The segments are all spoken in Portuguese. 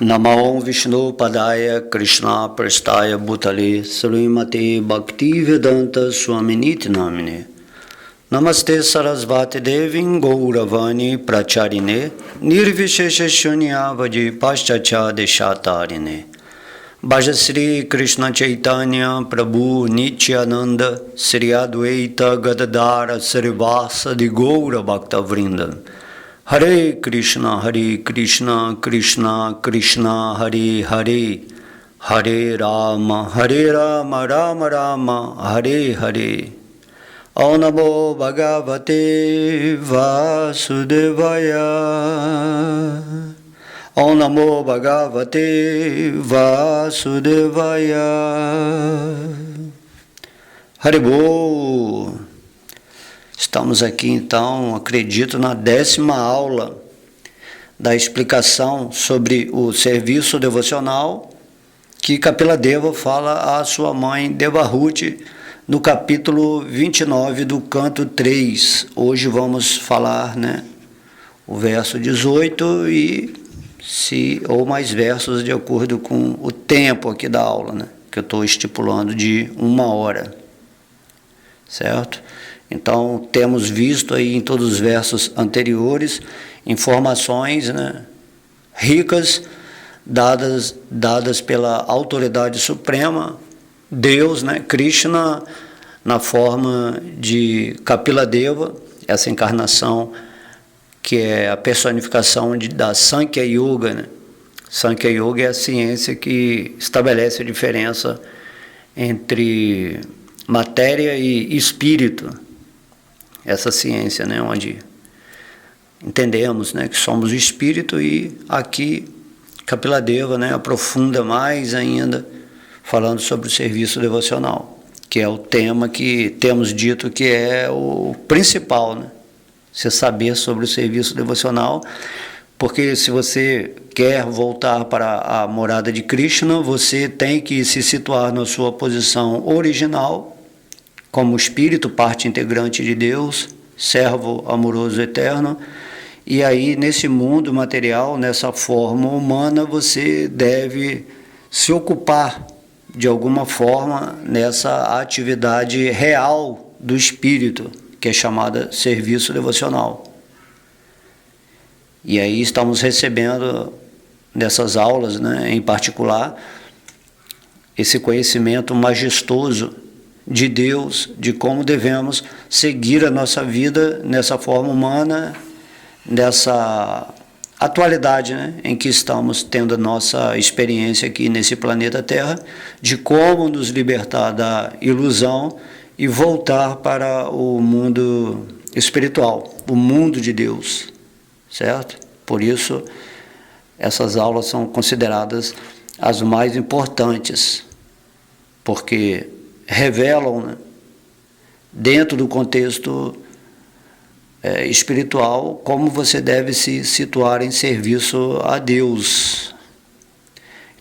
Namo Vishnu Padaya Krishna Prastaya Bhutale Srimate Bhaktivedanta Swaminiti Namine Namaste Sarasvati Devin Gauravani Pracharine Nirvishesha Shunyavadi Paschacha Deshatarine Bhajasri Krishna Chaitanya Prabhu Nityananda Sri Advaita Gadadara Srivasa Di Gaura Bhakta Vrinda Hare Krishna, Krishna Krishna, Hare Hare, Hare Rama, Rama Rama, Hare Hare. Om Namo Bhagavate Vasudevaya. Om Namo Bhagavate Vasudevaya. Haribol. Estamos aqui então, acredito, na 10ª aula da explicação sobre o serviço devocional que Kapila Deva fala à sua mãe Devahuti no capítulo 29 do canto 3. Hoje vamos falar, o verso 18 ou mais versos de acordo com o tempo aqui da aula, que eu estou estipulando de 1 hora, certo? Então, temos visto aí em todos os versos anteriores informações ricas dadas pela autoridade suprema, Deus, Krishna, na forma de Kapila Deva, essa encarnação que é a personificação da Sankhya Yoga. Sankhya Yoga é a ciência que estabelece a diferença entre matéria e espírito. Essa ciência, onde entendemos, que somos o espírito, e aqui Kapila Deva, aprofunda mais ainda, falando sobre o serviço devocional, que é o tema que temos dito que é o principal, Você saber sobre o serviço devocional, porque se você quer voltar para a morada de Krishna, você tem que se situar na sua posição original, como espírito, parte integrante de Deus, servo amoroso eterno, e aí nesse mundo material, nessa forma humana, você deve se ocupar de alguma forma nessa atividade real do espírito, que é chamada serviço devocional. E aí estamos recebendo nessas aulas, em particular, esse conhecimento majestoso de Deus, de como devemos seguir a nossa vida nessa forma humana, nessa atualidade, em que estamos tendo a nossa experiência aqui nesse planeta Terra, de como nos libertar da ilusão e voltar para o mundo espiritual, o mundo de Deus, certo? Por isso, essas aulas são consideradas as mais importantes, porque revelam, dentro do contexto espiritual, como você deve se situar em serviço a Deus.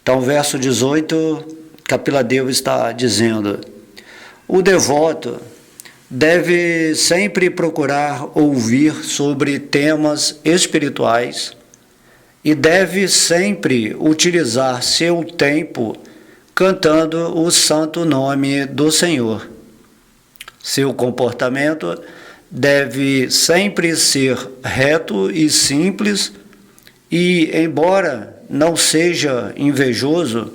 Então, verso 18, Kapila Deva está dizendo: o devoto deve sempre procurar ouvir sobre temas espirituais e deve sempre utilizar seu tempo cantando o santo nome do Senhor. Seu comportamento deve sempre ser reto e simples, e, embora não seja invejoso,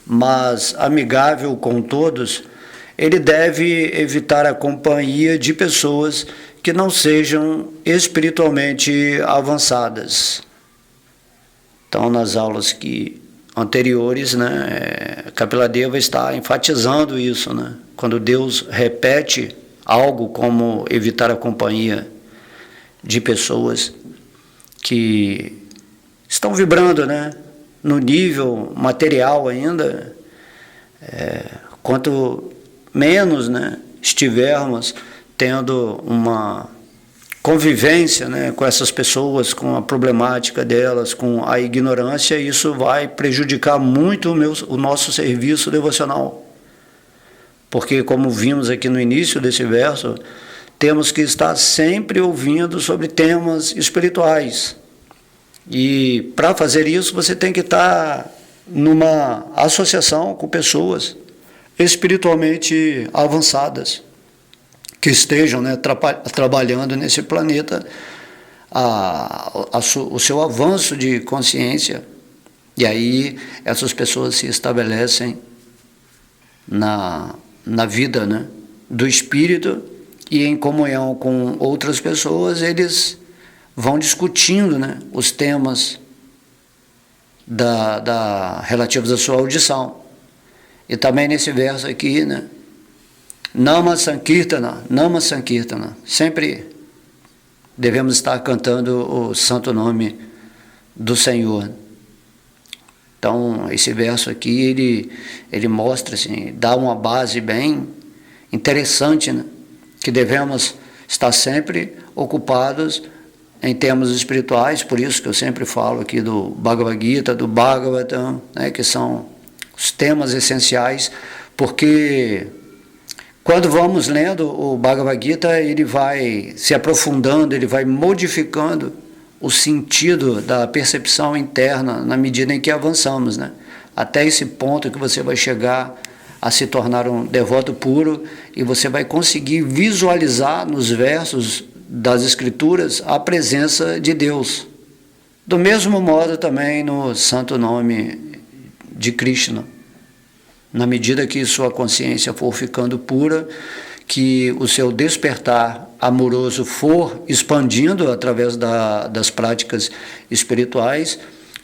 mas amigável com todos, ele deve evitar a companhia de pessoas que não sejam espiritualmente avançadas. Então, nas aulas anteriores, Kapila Deva está enfatizando isso, quando Deus repete algo como evitar a companhia de pessoas que estão vibrando, no nível material ainda, quanto menos, estivermos tendo uma convivência, com essas pessoas, com a problemática delas, com a ignorância, isso vai prejudicar muito o nosso serviço devocional. Porque, como vimos aqui no início desse verso, temos que estar sempre ouvindo sobre temas espirituais, E para fazer isso você tem que estar numa associação com pessoas espiritualmente avançadas, que estejam, né, trabalhando nesse planeta o seu avanço de consciência. E aí essas pessoas se estabelecem na vida, né, do espírito, e em comunhão com outras pessoas eles vão discutindo, né, os temas relativos à sua audição. E também nesse verso aqui, né, Nama Sankirtana, Nama Sankirtana, sempre devemos estar cantando o santo nome do Senhor. Então, esse verso aqui, ele mostra, assim, dá uma base bem interessante, né, que devemos estar sempre ocupados em termos espirituais. Por isso que eu sempre falo aqui do Bhagavad Gita, do Bhagavatam, né, que são os temas essenciais, porque quando vamos lendo o Bhagavad Gita, ele vai se aprofundando, ele vai modificando o sentido da percepção interna na medida em que avançamos, né? Até esse ponto que você vai chegar a se tornar um devoto puro e você vai conseguir visualizar nos versos das Escrituras a presença de Deus. Do mesmo modo também no santo nome de Krishna. Na medida que sua consciência for ficando pura, que o seu despertar amoroso for expandindo através das práticas espirituais,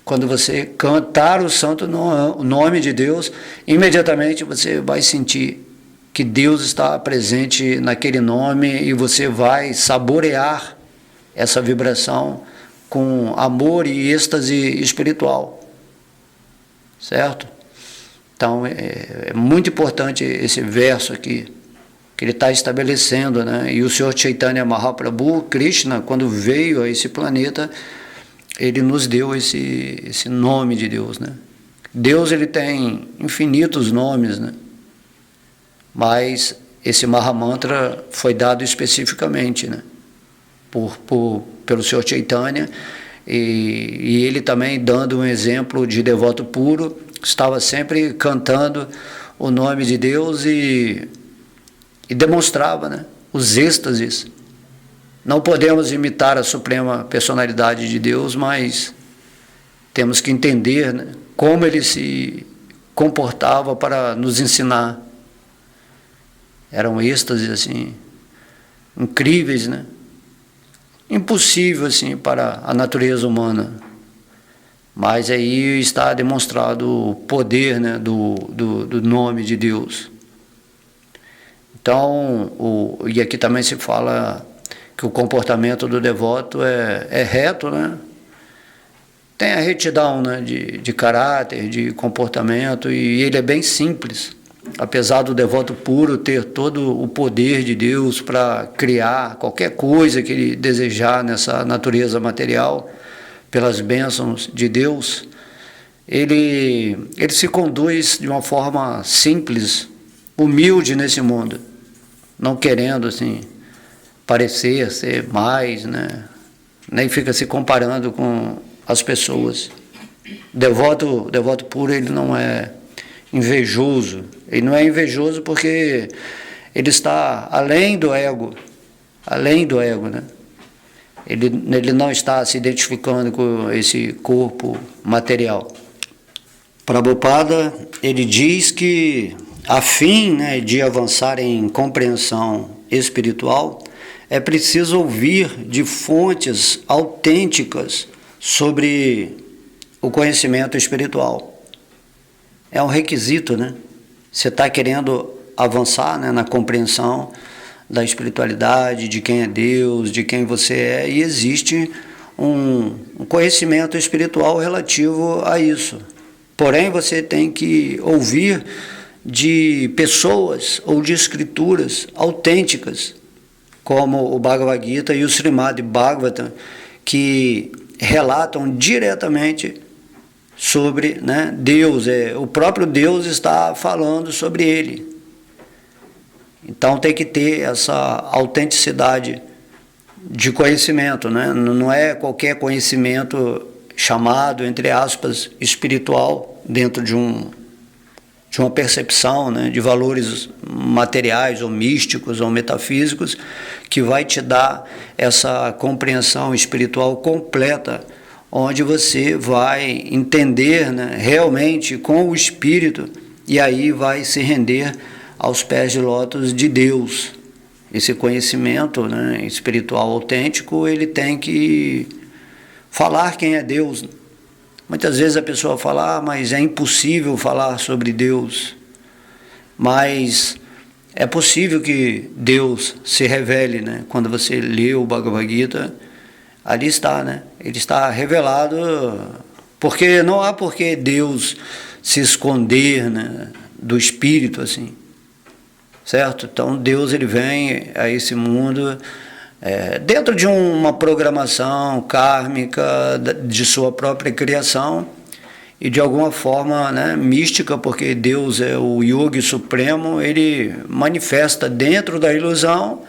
quando você cantar o santo nome de Deus, imediatamente você vai sentir que Deus está presente naquele nome e você vai saborear essa vibração com amor e êxtase espiritual, certo? Então é muito importante esse verso aqui, que ele está estabelecendo, né? E o Senhor Chaitanya Mahaprabhu, Krishna, quando veio a esse planeta, ele nos deu esse nome de Deus, né? Deus, ele tem infinitos nomes, né? Mas esse Mahamantra foi dado especificamente, né, pelo Senhor Chaitanya, e ele também, dando um exemplo de devoto puro, estava sempre cantando o nome de Deus e demonstrava, né, os êxtases. Não podemos imitar a suprema personalidade de Deus, mas temos que entender, né, como ele se comportava para nos ensinar. Eram êxtases assim, incríveis, né? Impossível assim para a natureza humana. Mas aí está demonstrado o poder, né, do nome de Deus. Então, e aqui também se fala que o comportamento do devoto é reto, né? Tem a retidão, né, de caráter, de comportamento, e ele é bem simples. Apesar do devoto puro ter todo o poder de Deus para criar qualquer coisa que ele desejar nessa natureza material, pelas bênçãos de Deus, ele se conduz de uma forma simples, humilde nesse mundo, não querendo assim parecer ser mais, né? Nem fica se comparando com as pessoas. Devoto puro, ele não é invejoso. Ele não é invejoso porque ele está além do ego, né? Ele não está se identificando com esse corpo material. Prabhupada, ele diz que a fim, né, de avançar em compreensão espiritual, é preciso ouvir de fontes autênticas sobre o conhecimento espiritual. É um requisito, né? Você está querendo avançar, né, na compreensão da espiritualidade, de quem é Deus, de quem você é, e existe um conhecimento espiritual relativo a isso. Porém, você tem que ouvir de pessoas ou de escrituras autênticas, como o Bhagavad Gita e o Srimad Bhagavatam, que relatam diretamente sobre, né, Deus, o próprio Deus está falando sobre ele. Então tem que ter essa autenticidade de conhecimento, né? Não é qualquer conhecimento chamado, entre aspas, espiritual, dentro de uma percepção, né, de valores materiais ou místicos ou metafísicos, que vai te dar essa compreensão espiritual completa, onde você vai entender, né, realmente com o Espírito, e aí vai se render aos pés de lótus de Deus. Esse conhecimento, né, espiritual autêntico, ele tem que falar quem é Deus. Muitas vezes a pessoa fala, mas é impossível falar sobre Deus. Mas é possível que Deus se revele, né? Quando você lê o Bhagavad Gita, ali está, né? Ele está revelado, porque não há por que Deus se esconder, né, do Espírito, assim, certo? Então Deus, ele vem a esse mundo dentro de uma programação kármica de sua própria criação e de alguma forma, né, mística, porque Deus é o Yogi Supremo, ele manifesta dentro da ilusão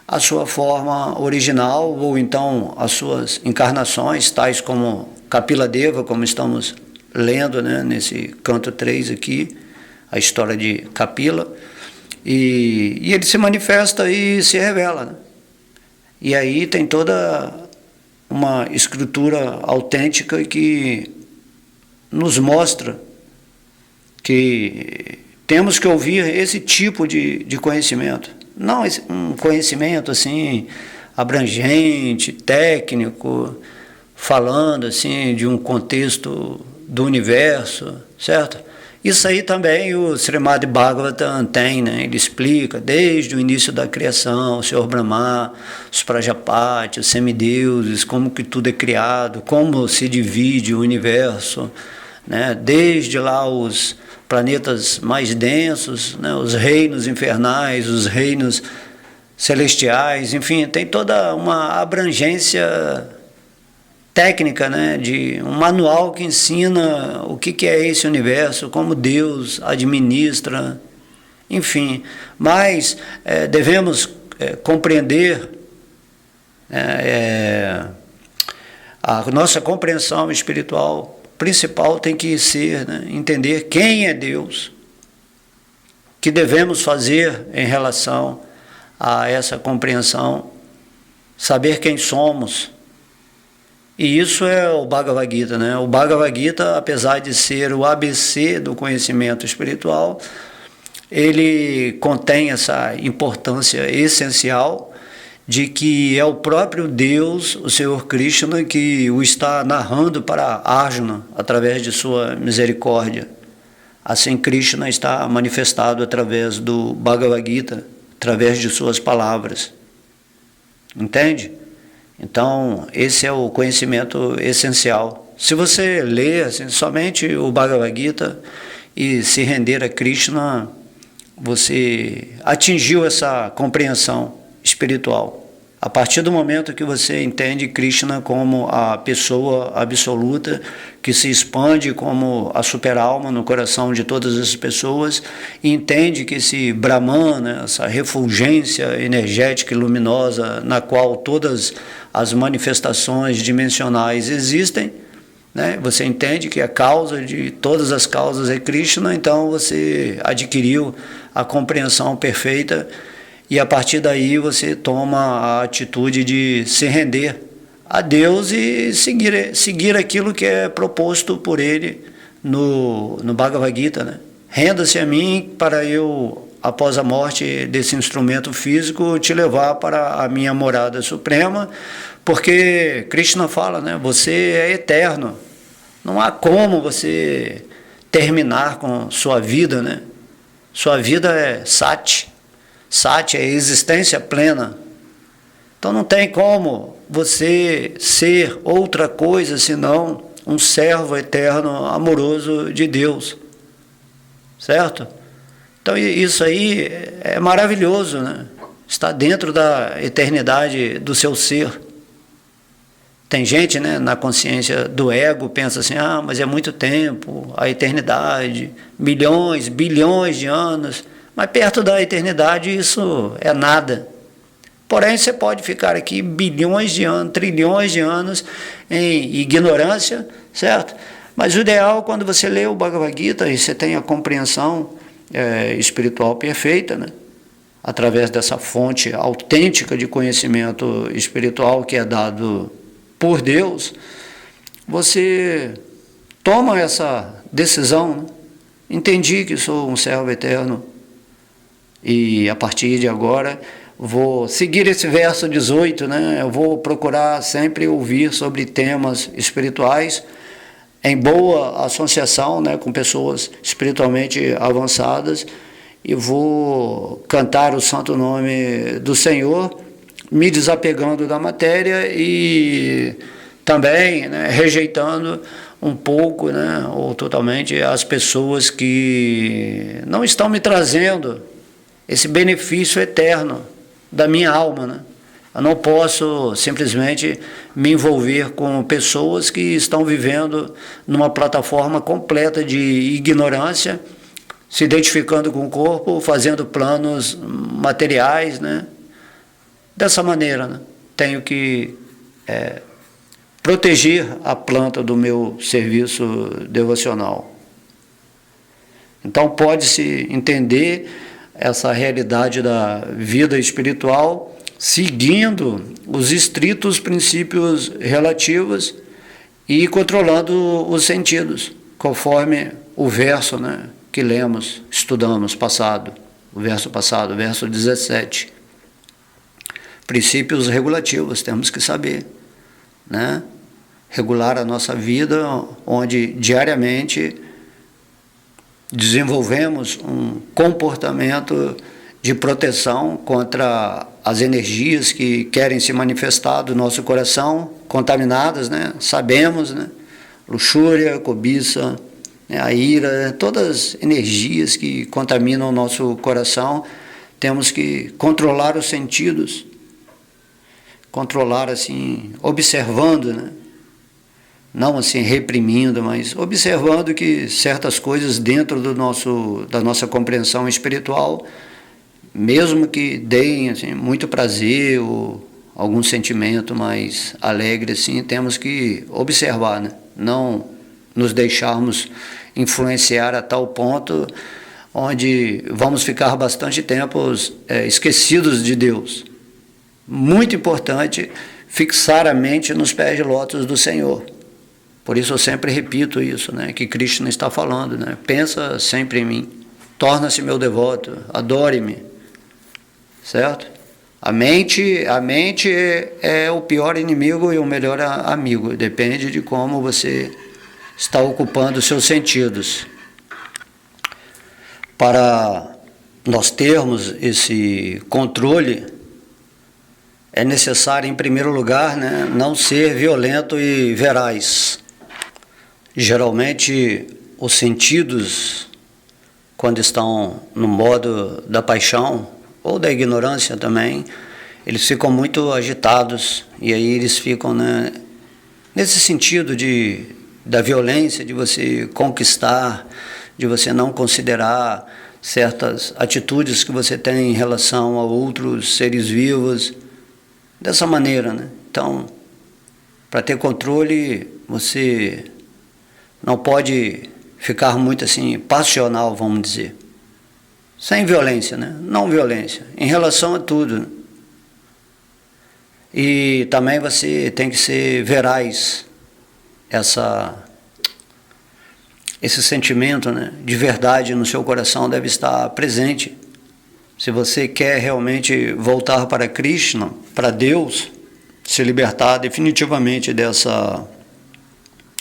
a sua forma original, ou então as suas encarnações, tais como Kapila Deva, como estamos lendo, né, nesse canto 3 aqui, a história de Kapila, e ele se manifesta e se revela, né? E aí tem toda uma escritura autêntica que nos mostra que temos que ouvir esse tipo de conhecimento. Não um conhecimento assim abrangente, técnico, falando assim de um contexto do universo, certo? Isso aí também o Srimad Bhagavatam tem, né? Ele explica desde o início da criação, o Senhor Brahma, os Prajapati, os semideuses, como que tudo é criado, como se divide o universo, né? Desde lá os planetas mais densos, né? Os reinos infernais, os reinos celestiais, enfim, tem toda uma abrangência técnica, né, de um manual que ensina o que é esse universo, como Deus administra, enfim. Mas devemos compreender, a nossa compreensão espiritual principal tem que ser, né, entender quem é Deus, que devemos fazer em relação a essa compreensão, saber quem somos. E isso é o Bhagavad Gita, né? O Bhagavad Gita, apesar de ser o ABC do conhecimento espiritual, ele contém essa importância essencial de que é o próprio Deus, o Senhor Krishna, que o está narrando para Arjuna, através de sua misericórdia. Assim, Krishna está manifestado através do Bhagavad Gita, através de suas palavras. Entende? Então, esse é o conhecimento essencial. Se você ler assim, somente o Bhagavad Gita e se render a Krishna, você atingiu essa compreensão espiritual. A partir do momento que você entende Krishna como a pessoa absoluta, que se expande como a super-alma no coração de todas as pessoas, e entende que esse Brahman, né, essa refulgência energética e luminosa na qual todas as manifestações dimensionais existem, né, você entende que a causa de todas as causas é Krishna, então você adquiriu a compreensão perfeita. E a partir daí você toma a atitude de se render a Deus e seguir aquilo que é proposto por Ele no Bhagavad Gita, né? Renda-se a mim para eu, após a morte desse instrumento físico, te levar para a minha morada suprema, porque Krishna fala, né? Você é eterno. Não há como você terminar com sua vida, né? Sua vida é sati. Sati é existência plena. Então não tem como você ser outra coisa senão um servo eterno, amoroso de Deus. Certo? Então isso aí é maravilhoso, né? Está dentro da eternidade do seu ser. Tem gente, né, na consciência do ego, pensa assim, mas é muito tempo, a eternidade, milhões, bilhões de anos. Mas perto da eternidade isso é nada. Porém, você pode ficar aqui bilhões de anos, trilhões de anos em ignorância, certo? Mas o ideal, quando você lê o Bhagavad Gita e você tem a compreensão espiritual perfeita, né? Através dessa fonte autêntica de conhecimento espiritual que é dado por Deus, você toma essa decisão, né? Entendi que sou um servo eterno e a partir de agora vou seguir esse verso 18, né? Eu vou procurar sempre ouvir sobre temas espirituais em boa associação, né, com pessoas espiritualmente avançadas, e vou cantar o santo nome do Senhor, me desapegando da matéria e também, né, rejeitando um pouco, né, ou totalmente as pessoas que não estão me trazendo esse benefício eterno da minha alma, né? Eu não posso simplesmente me envolver com pessoas que estão vivendo numa plataforma completa de ignorância, se identificando com o corpo, fazendo planos materiais, né? Dessa maneira, né? Tenho que proteger a planta do meu serviço devocional. Então pode-se entender essa realidade da vida espiritual seguindo os estritos princípios relativos e controlando os sentidos, conforme o verso, né, que lemos, estudamos, o verso 17. Princípios regulativos, temos que saber, né, regular a nossa vida, onde diariamente desenvolvemos um comportamento de proteção contra as energias que querem se manifestar do nosso coração, contaminadas, né? Sabemos, né? Luxúria, cobiça, né? A ira, todas as energias que contaminam o nosso coração, temos que controlar os sentidos, controlar assim, observando, né? Não assim reprimindo, mas observando que certas coisas dentro da nossa compreensão espiritual, mesmo que deem assim, muito prazer ou algum sentimento mais alegre, assim, temos que observar, né? Não nos deixarmos influenciar a tal ponto onde vamos ficar bastante tempo esquecidos de Deus. Muito importante fixar a mente nos pés de lótus do Senhor. Por isso eu sempre repito isso, né? Que Krishna está falando, né? Pensa sempre em mim, torna-se meu devoto, adore-me. Certo? A mente é o pior inimigo e o melhor amigo. Depende de como você está ocupando os seus sentidos. Para nós termos esse controle, é necessário, em primeiro lugar, né, não ser violento e veraz. Geralmente, os sentidos, quando estão no modo da paixão, ou da ignorância também, eles ficam muito agitados, e aí eles ficam, né, nesse sentido da violência, de você conquistar, de você não considerar certas atitudes que você tem em relação a outros seres vivos, dessa maneira, né? Então, para ter controle, você não pode ficar muito assim, passional, vamos dizer. Sem violência, né? Não violência, em relação a tudo. E também você tem que ser veraz, esse sentimento, né, de verdade no seu coração deve estar presente. Se você quer realmente voltar para Krishna, para Deus, se libertar definitivamente dessa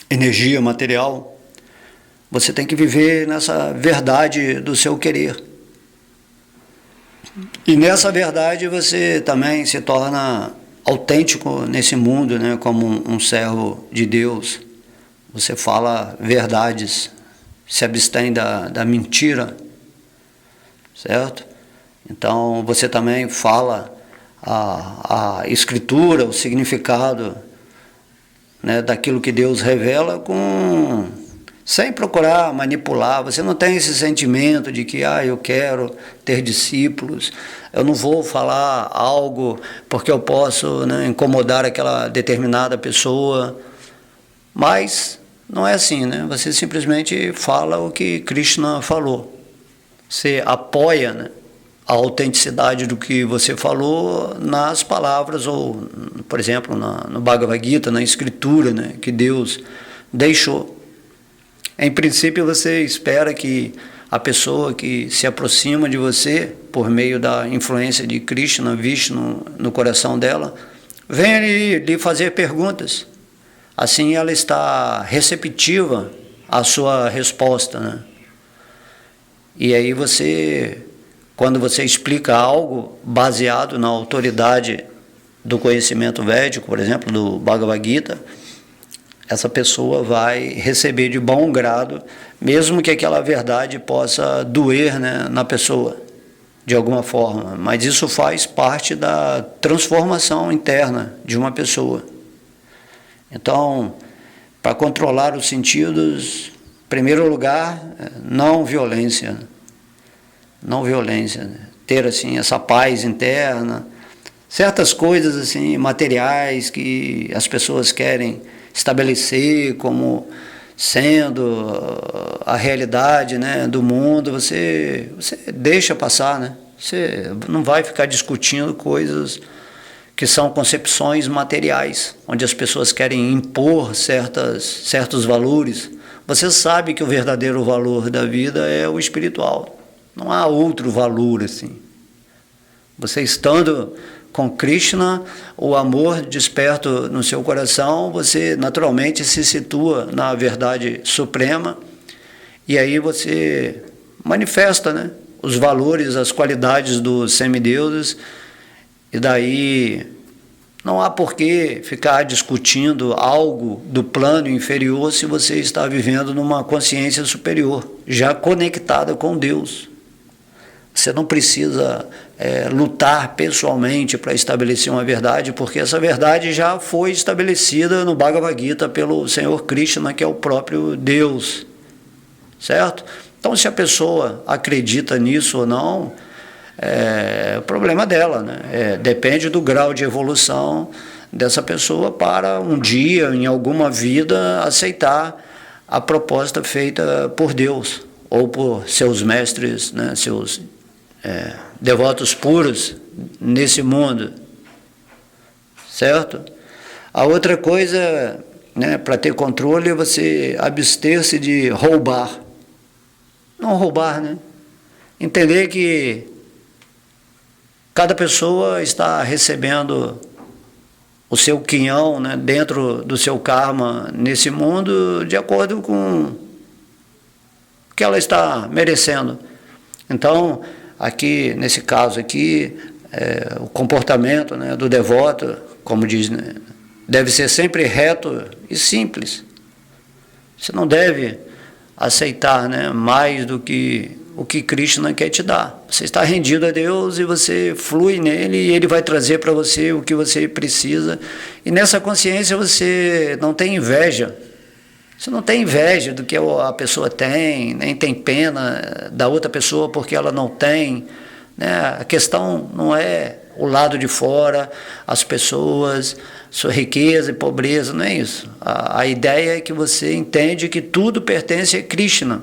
energia material, você tem que viver nessa verdade do seu querer. E nessa verdade você também se torna autêntico nesse mundo, né, como um servo de Deus. Você fala verdades, se abstém da mentira, certo? Então você também fala a escritura, o significado, né, daquilo que Deus revela sem procurar manipular. Você não tem esse sentimento de que eu quero ter discípulos, eu não vou falar algo porque eu posso, né, incomodar aquela determinada pessoa. Mas não é assim, né? Você simplesmente fala o que Krishna falou. Você apoia, né, a autenticidade do que você falou nas palavras, ou, por exemplo, no Bhagavad Gita, na escritura, né, que Deus deixou. Em princípio, você espera que a pessoa que se aproxima de você, por meio da influência de Krishna, Vishnu, no coração dela, venha lhe fazer perguntas. Assim ela está receptiva à sua resposta, né? E aí você, quando você explica algo baseado na autoridade do conhecimento védico, por exemplo, do Bhagavad Gita, essa pessoa vai receber de bom grado, mesmo que aquela verdade possa doer, né, na pessoa, de alguma forma. Mas isso faz parte da transformação interna de uma pessoa. Então, para controlar os sentidos, em primeiro lugar, não violência. Não violência, né? Ter assim essa paz interna, certas coisas assim materiais que as pessoas querem estabelecer como sendo a realidade, né, do mundo, você deixa passar, né? Você não vai ficar discutindo coisas que são concepções materiais, onde as pessoas querem impor certos valores. Você sabe que o verdadeiro valor da vida é o espiritual. Não há outro valor assim. Você estando com Krishna, o amor desperto no seu coração, você naturalmente se situa na verdade suprema, e aí você manifesta, né, os valores, as qualidades dos semideuses. E daí não há por que ficar discutindo algo do plano inferior se você está vivendo numa consciência superior, já conectada com Deus. Você não precisa lutar pessoalmente para estabelecer uma verdade, porque essa verdade já foi estabelecida no Bhagavad Gita pelo Senhor Krishna, que é o próprio Deus, certo? Então, se a pessoa acredita nisso ou não, o problema dela, né? Depende do grau de evolução dessa pessoa para um dia, em alguma vida, aceitar a proposta feita por Deus ou por seus mestres, né? Seus devotos puros nesse mundo, certo? A outra coisa, né, para ter controle, é você abster-se de roubar. Não roubar, né? Entender que cada pessoa está recebendo o seu quinhão, né, dentro do seu karma nesse mundo, de acordo com o que ela está merecendo. Então, aqui, nesse caso aqui, o comportamento, né, do devoto, como diz, né, deve ser sempre reto e simples. Você não deve aceitar, né, mais do que o que Krishna quer te dar. Você está rendido a Deus e você flui nele, e ele vai trazer para você o que você precisa. E nessa consciência você não tem inveja. Você não tem inveja do que a pessoa tem, nem tem pena da outra pessoa porque ela não tem, né? A questão não é o lado de fora, as pessoas, sua riqueza e pobreza, não é isso. A ideia é que você entende que tudo pertence a Krishna.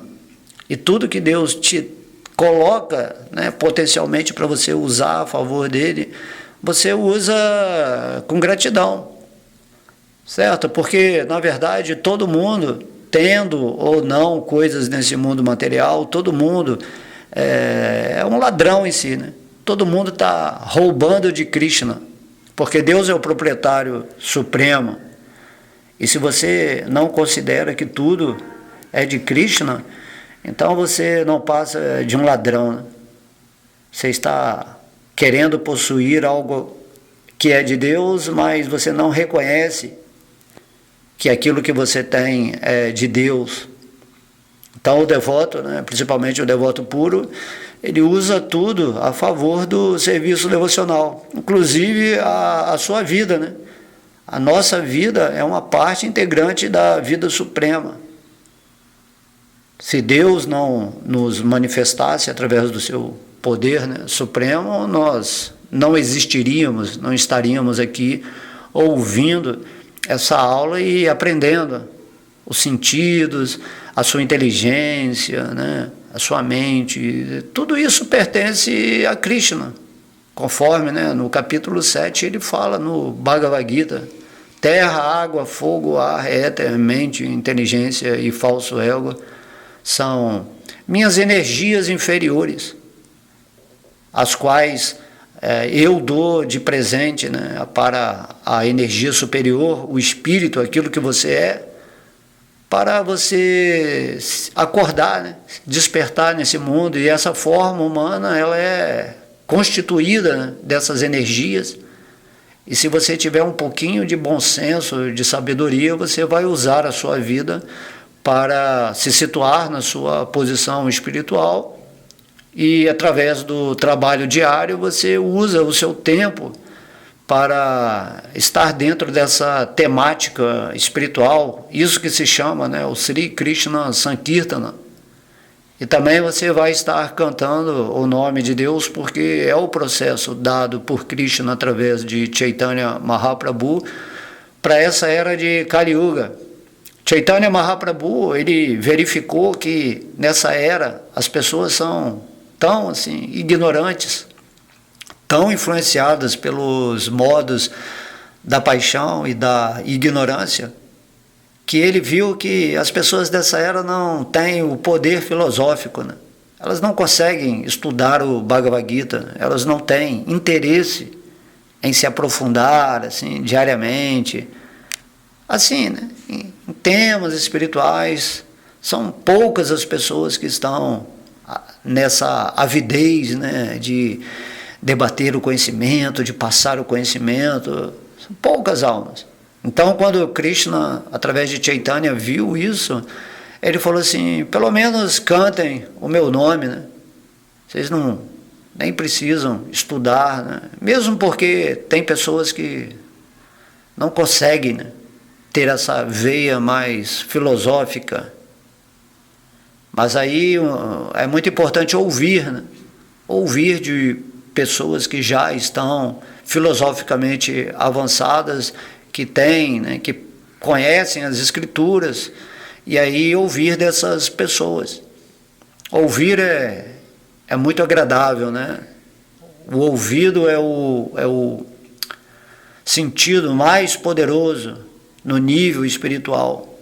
E tudo que Deus te coloca, né, potencialmente para você usar a favor dele, você usa com gratidão, certo? Porque, na verdade, todo mundo, tendo ou não coisas nesse mundo material, todo mundo é um ladrão em si, né? Todo mundo está roubando de Krishna, porque Deus é o proprietário supremo. E se você não considera que tudo é de Krishna, então você não passa de um ladrão, né? Você está querendo possuir algo que é de Deus, mas você não reconhece que aquilo que você tem é de Deus. Então o devoto, né, principalmente o devoto puro, ele usa tudo a favor do serviço devocional, inclusive a sua vida, né? A nossa vida é uma parte integrante da vida suprema. Se Deus não nos manifestasse através do seu poder, né, supremo, nós não existiríamos, não estaríamos aqui ouvindo essa aula e aprendendo os sentidos, a sua inteligência, né, a sua mente. Tudo isso pertence a Krishna, conforme, né, no capítulo 7 ele fala no Bhagavad Gita: terra, água, fogo, ar, éter, mente, inteligência e falso ego são minhas energias inferiores, as quais eu dou de presente, né, para a energia superior, o espírito, aquilo que você é, para você acordar, né, despertar nesse mundo. E essa forma humana, ela é constituída, né, dessas energias. E se você tiver um pouquinho de bom senso, de sabedoria, você vai usar a sua vida para se situar na sua posição espiritual, e através do trabalho diário você usa o seu tempo para estar dentro dessa temática espiritual, isso que se chama, né, o Sri Krishna Sankirtana. E também você vai estar cantando o nome de Deus, porque é o processo dado por Krishna através de Chaitanya Mahaprabhu para essa era de Kali Yuga. Chaitanya Mahaprabhu, ele verificou que nessa era as pessoas são tão assim ignorantes, tão influenciadas pelos modos da paixão e da ignorância, que ele viu que as pessoas dessa era não têm o poder filosófico, né? Elas não conseguem estudar o Bhagavad Gita, elas não têm interesse em se aprofundar assim diariamente, assim, né, em temas espirituais. São poucas as pessoas que estão nessa avidez, né, de debater o conhecimento, de passar o conhecimento. São poucas almas. Então, quando Krishna, através de Chaitanya, viu isso, ele falou assim: pelo menos cantem o meu nome, né? Vocês nem precisam estudar, né? Mesmo porque tem pessoas que não conseguem, né, ter essa veia mais filosófica. Mas aí é muito importante ouvir, né? Ouvir de pessoas que já estão filosoficamente avançadas, que têm, né, que conhecem as escrituras, e aí ouvir dessas pessoas. Ouvir é muito agradável, né? O ouvido é o sentido mais poderoso no nível espiritual.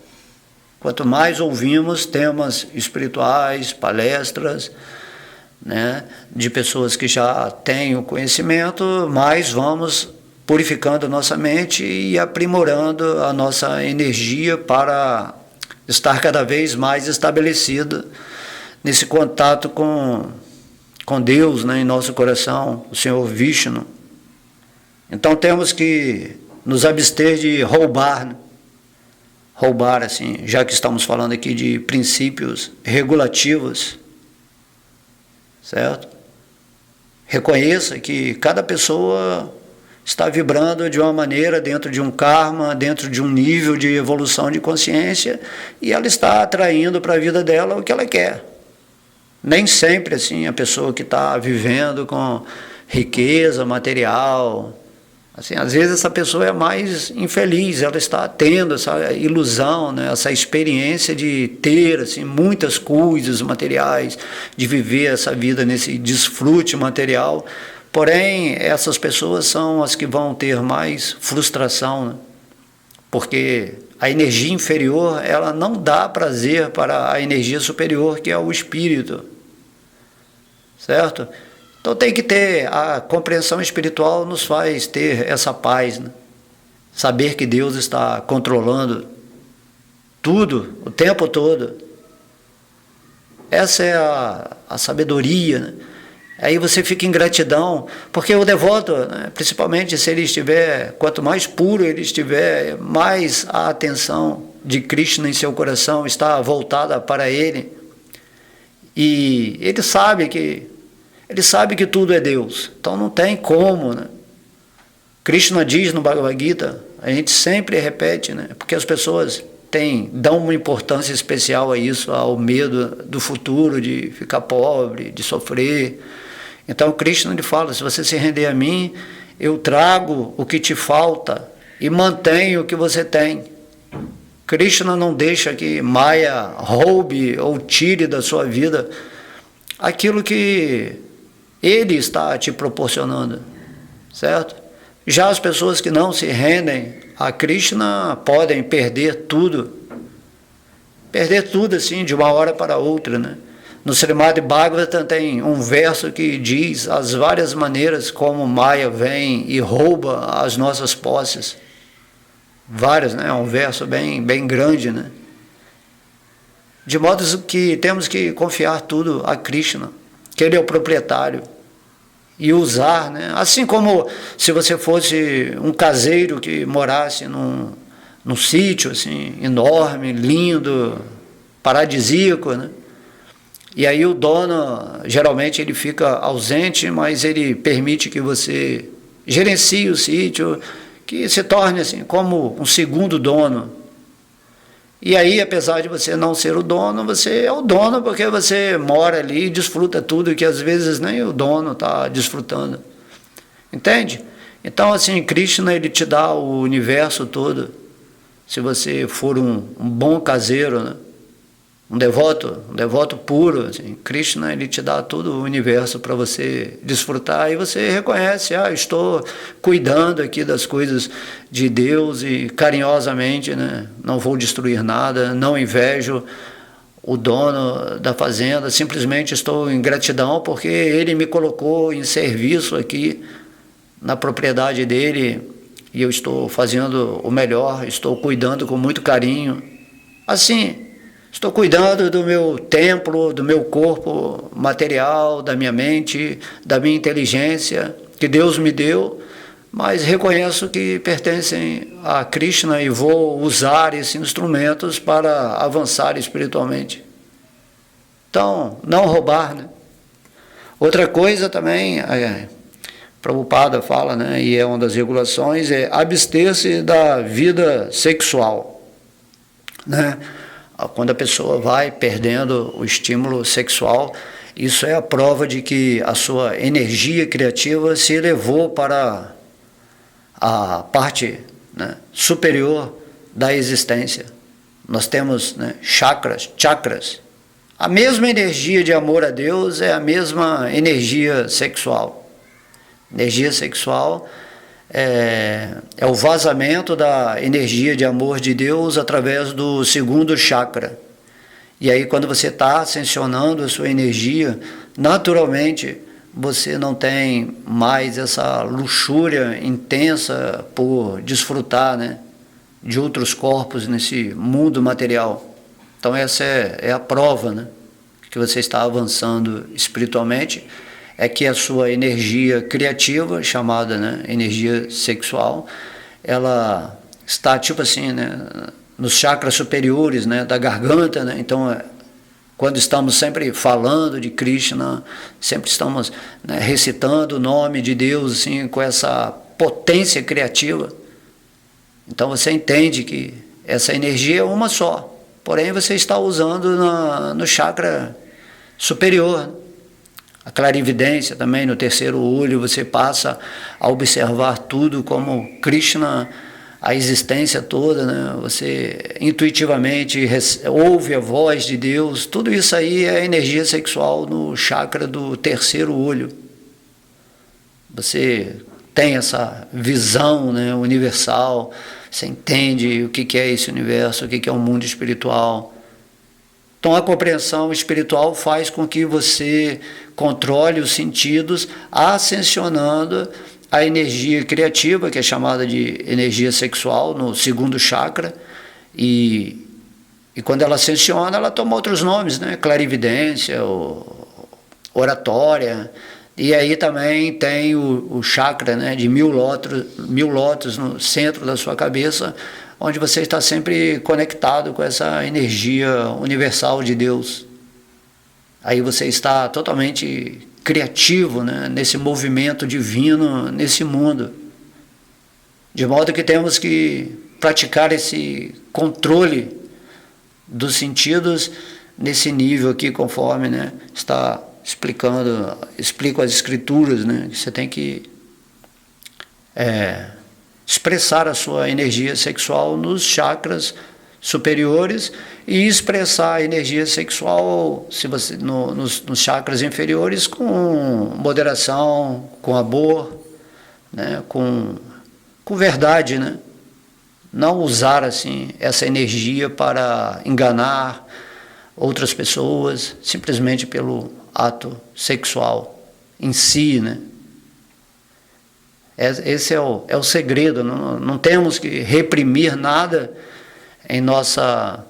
Quanto mais ouvimos temas espirituais, palestras, né, de pessoas que já têm o conhecimento, mais vamos purificando a nossa mente e aprimorando a nossa energia para estar cada vez mais estabelecida nesse contato com Deus, né, em nosso coração, o Senhor Vishnu. Então temos que nos abster de roubar, né? Roubar, assim, já que estamos falando aqui de princípios regulativos, certo? Reconheça que cada pessoa está vibrando de uma maneira, dentro de um karma, dentro de um nível de evolução de consciência, e ela está atraindo para a vida dela o que ela quer. Nem sempre assim a pessoa que está vivendo com riqueza material, assim, às vezes essa pessoa é mais infeliz, ela está tendo essa ilusão, né, essa experiência de ter assim, muitas coisas materiais, de viver essa vida nesse desfrute material. Porém, essas pessoas são as que vão ter mais frustração, né? Porque a energia inferior, ela não dá prazer para a energia superior, que é o espírito, certo? Então tem que ter, a compreensão espiritual nos faz ter essa paz, né? Saber que Deus está controlando tudo, o tempo todo. Essa é a sabedoria, né? Aí você fica em gratidão, porque o devoto, né, principalmente se ele estiver, quanto mais puro ele estiver, mais a atenção de Krishna em seu coração está voltada para ele. E ele sabe que tudo é Deus, então não tem como, né? Krishna diz no Bhagavad Gita, a gente sempre repete, né, porque as pessoas dão uma importância especial a isso, ao medo do futuro, de ficar pobre, de sofrer. Então Krishna ele fala, se você se render a mim, eu trago o que te falta e mantenho o que você tem. Krishna não deixa que Maya roube ou tire da sua vida aquilo que ele está te proporcionando, certo? Já as pessoas que não se rendem a Krishna podem perder tudo assim, de uma hora para outra, né? No Srimad Bhagavatam tem um verso que diz as várias maneiras como Maya vem e rouba as nossas posses. Várias, né? É um verso bem grande, né? De modo que temos que confiar tudo a Krishna, que Ele é o proprietário, e usar, né? Assim como se você fosse um caseiro que morasse num sítio assim, enorme, lindo, paradisíaco, né? E aí o dono, geralmente ele fica ausente, mas ele permite que você gerencie o sítio, que se torne assim, como um segundo dono. E aí, apesar de você não ser o dono, você é o dono porque você mora ali e desfruta tudo que às vezes nem o dono está desfrutando. Entende? Então, assim, Krishna ele te dá o universo todo. Se você for um bom caseiro, né? um devoto puro, assim, Krishna ele te dá todo o universo para você desfrutar e você reconhece, estou cuidando aqui das coisas de Deus e carinhosamente, né, não vou destruir nada, não invejo o dono da fazenda, simplesmente estou em gratidão porque ele me colocou em serviço aqui na propriedade dele e eu estou fazendo o melhor, estou cuidando com muito carinho. Assim, estou cuidando do meu templo, do meu corpo material, da minha mente, da minha inteligência, que Deus me deu, mas reconheço que pertencem a Krishna e vou usar esses instrumentos para avançar espiritualmente. Então, não roubar, né? Outra coisa também, Prabhupada fala, né, e é uma das regulações, é abster-se da vida sexual, né? Quando a pessoa vai perdendo o estímulo sexual, isso é a prova de que a sua energia criativa se elevou para a parte, né, superior da existência. Nós temos, né, chakras. A mesma energia de amor a Deus é a mesma energia sexual. Energia sexual é o vazamento da energia de amor de Deus através do segundo chakra. E aí quando você está ascensionando a sua energia, naturalmente você não tem mais essa luxúria intensa por desfrutar, né, de outros corpos nesse mundo material. Então essa é a prova, né, que você está avançando espiritualmente, é que a sua energia criativa, chamada, né, energia sexual, ela está tipo assim, né, nos chakras superiores, né, da garganta, né? Então quando estamos sempre falando de Krishna, sempre estamos, né, recitando o nome de Deus assim, com essa potência criativa, então você entende que essa energia é uma só, porém você está usando no chakra superior. A clarividência também, no terceiro olho, você passa a observar tudo como Krishna, a existência toda, né? Você intuitivamente ouve a voz de Deus, tudo isso aí é energia sexual no chakra do terceiro olho. Você tem essa visão, né, universal, você entende o que é esse universo, o que é o mundo espiritual. Então a compreensão espiritual faz com que você controle os sentidos, ascensionando a energia criativa, que é chamada de energia sexual, no segundo chakra, e quando ela ascensiona, ela toma outros nomes, né? Clarividência, oratória, e aí também tem o chakra, né, de 1000 lótus no centro da sua cabeça, onde você está sempre conectado com essa energia universal de Deus. Aí você está totalmente criativo, né, nesse movimento divino, nesse mundo. De modo que temos que praticar esse controle dos sentidos nesse nível aqui, conforme, né, está explico as escrituras, né, que você tem que expressar a sua energia sexual nos chakras superiores e expressar a energia sexual nos chakras inferiores com moderação, com amor, né, com verdade, né? Não usar assim essa energia para enganar outras pessoas simplesmente pelo ato sexual em si, né? Esse é o segredo. Não temos que reprimir nada em nossa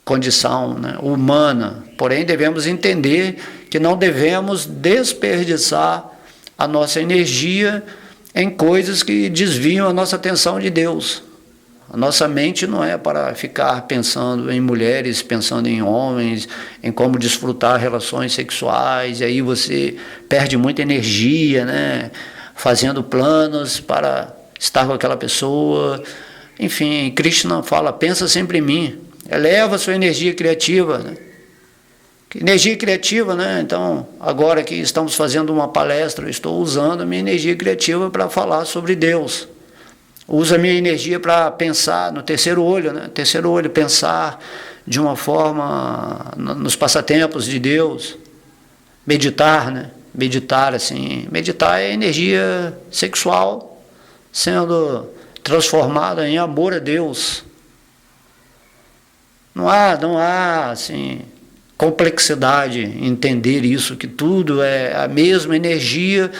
condição, né, humana, porém devemos entender que não devemos desperdiçar a nossa energia em coisas que desviam a nossa atenção de Deus. A nossa mente não é para ficar pensando em mulheres, pensando em homens, em como desfrutar relações sexuais, e aí você perde muita energia, né, fazendo planos para estar com aquela pessoa. Enfim, Krishna fala, pensa sempre em mim, eleva a sua energia criativa, né? Energia criativa, né? Então, agora que estamos fazendo uma palestra, eu estou usando a minha energia criativa para falar sobre Deus. Uso a minha energia para pensar no terceiro olho, né? Terceiro olho, pensar de uma forma nos passatempos de Deus. Meditar, né? Meditar, assim, meditar é energia sexual sendo transformada em amor a Deus. Não há assim, complexidade em entender isso, que tudo é a mesma energia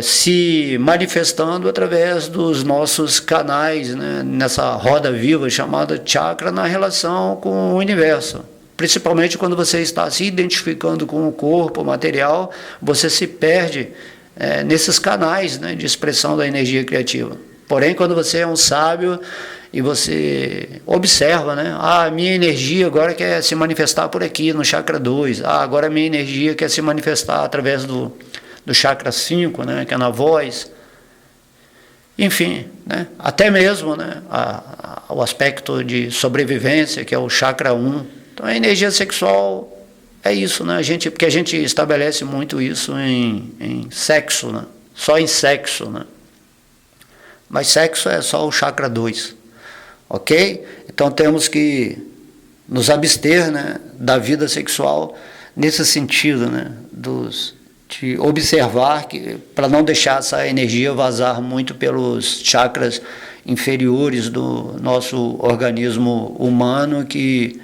se manifestando através dos nossos canais, né, nessa roda viva chamada chakra, na relação com o universo. Principalmente quando você está se identificando com o corpo material, você se perde nesses canais, né, de expressão da energia criativa. Porém, quando você é um sábio e você observa, né, a minha energia agora quer se manifestar por aqui, no chakra 2, agora a minha energia quer se manifestar através do chakra 5, né, que é na voz. Enfim, né, até mesmo, né, o aspecto de sobrevivência, que é o chakra 1. Então a energia sexual é isso, né, porque a gente estabelece muito isso em sexo, né, só em sexo, né. Mas sexo é só o chakra 2, ok? Então temos que nos abster, né, da vida sexual nesse sentido, né, de observar, para não deixar essa energia vazar muito pelos chakras inferiores do nosso organismo humano, que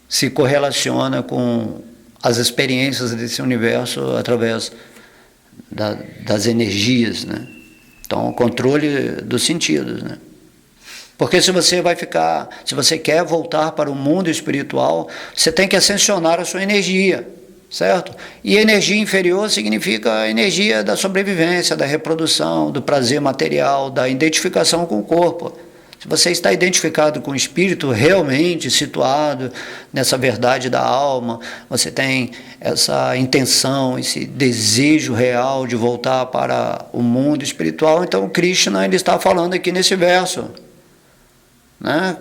se correlaciona com as experiências desse universo através das energias, né? Então, o controle dos sentidos, né? Porque se você quer voltar para o mundo espiritual, você tem que ascensionar a sua energia, certo? E energia inferior significa a energia da sobrevivência, da reprodução, do prazer material, da identificação com o corpo. Se você está identificado com o espírito, realmente situado nessa verdade da alma, você tem essa intenção, esse desejo real de voltar para o mundo espiritual, então Krishna ele está falando aqui nesse verso, né?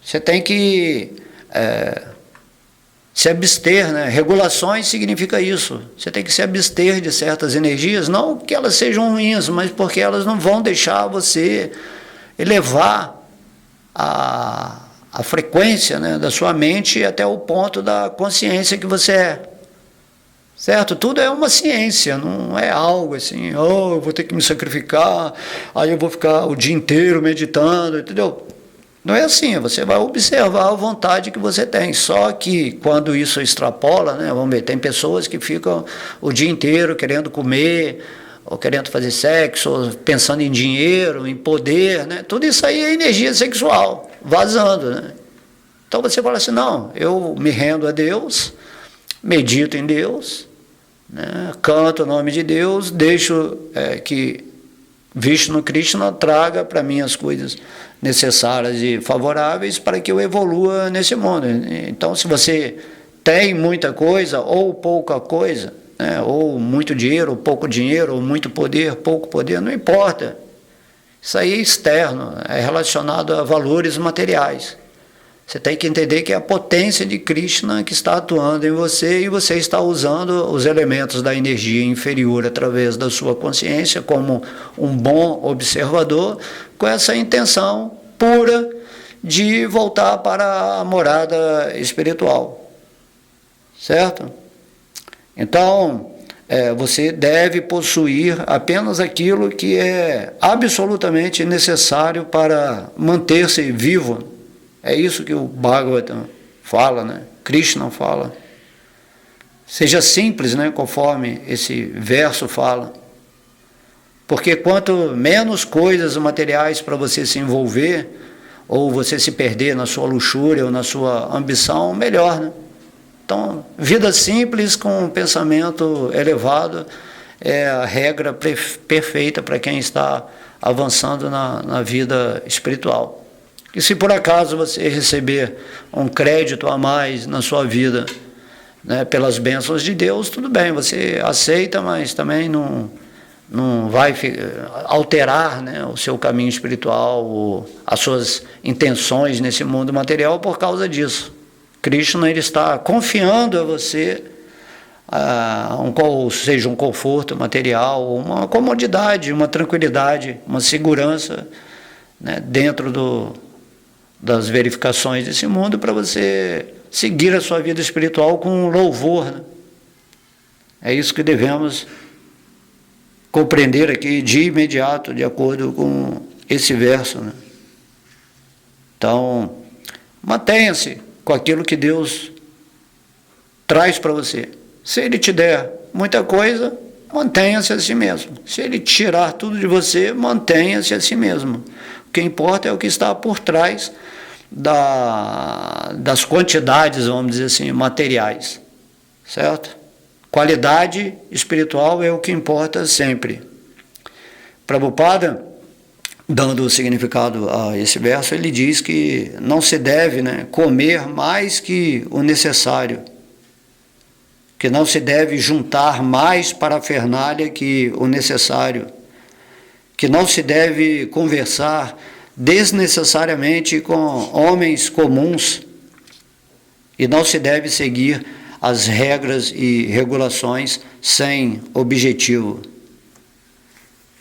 Você tem que se abster, né? Regulações significa isso. Você tem que se abster de certas energias, não que elas sejam ruins, mas porque elas não vão deixar você elevar a frequência, né, da sua mente até o ponto da consciência que você é. Certo? Tudo é uma ciência, não é algo assim, eu vou ter que me sacrificar, aí eu vou ficar o dia inteiro meditando, entendeu? Não é assim, você vai observar a vontade que você tem, só que quando isso extrapola, né, vamos ver, tem pessoas que ficam o dia inteiro querendo comer, ou querendo fazer sexo, ou pensando em dinheiro, em poder, né? Tudo isso aí é energia sexual, vazando, né? Então você fala assim, não, eu me rendo a Deus, medito em Deus, né? Canto o nome de Deus, deixo que Vishnu Krishna traga para mim as coisas necessárias e favoráveis para que eu evolua nesse mundo. Então, se você tem muita coisa ou pouca coisa, ou muito dinheiro, ou pouco dinheiro, ou muito poder, pouco poder, não importa. Isso aí é externo, é relacionado a valores materiais. Você tem que entender que é a potência de Krishna que está atuando em você e você está usando os elementos da energia inferior através da sua consciência como um bom observador, com essa intenção pura de voltar para a morada espiritual. Certo? Então, você deve possuir apenas aquilo que é absolutamente necessário para manter-se vivo. É isso que o Bhagavatam fala, né? Krishna fala. Seja simples, né? Conforme esse verso fala. Porque quanto menos coisas materiais para você se envolver, ou você se perder na sua luxúria ou na sua ambição, melhor, né? Então, vida simples com um pensamento elevado é a regra perfeita para quem está avançando na vida espiritual. E se por acaso você receber um crédito a mais na sua vida, né, pelas bênçãos de Deus, tudo bem, você aceita, mas também não vai alterar, né, o seu caminho espiritual, ou as suas intenções nesse mundo material por causa disso. Krishna, ele está confiando a você, seja um conforto material, uma comodidade, uma tranquilidade, uma segurança, né, dentro das verificações desse mundo, para você seguir a sua vida espiritual com louvor, né? É isso que devemos compreender aqui de imediato, de acordo com esse verso, né? Então, mantenha-se com aquilo que Deus traz para você. Se Ele te der muita coisa, mantenha-se a si mesmo. Se Ele tirar tudo de você, mantenha-se a si mesmo. O que importa é o que está por trás das quantidades, vamos dizer assim, materiais, certo? Qualidade espiritual é o que importa sempre. Prabhupada, dando o significado a esse verso, ele diz que não se deve, né, comer mais que o necessário, que não se deve juntar mais parafernália que o necessário, que não se deve conversar desnecessariamente com homens comuns e não se deve seguir as regras e regulações sem objetivo.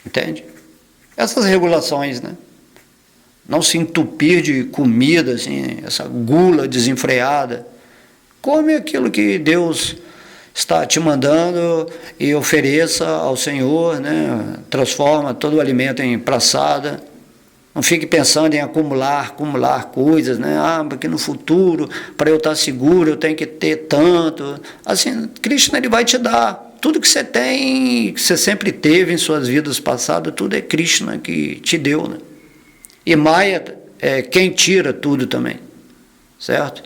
Entende? Essas regulações, né? Não se entupir de comida, assim, essa gula desenfreada. Come aquilo que Deus está te mandando e ofereça ao Senhor, né? Transforma todo o alimento em praçada. Não fique pensando em acumular coisas, né? Porque no futuro, para eu estar seguro, eu tenho que ter tanto. Assim, Krishna, ele vai te dar. Tudo que você tem, que você sempre teve em suas vidas passadas, tudo é Krishna que te deu, né? E Maya é quem tira tudo também, certo?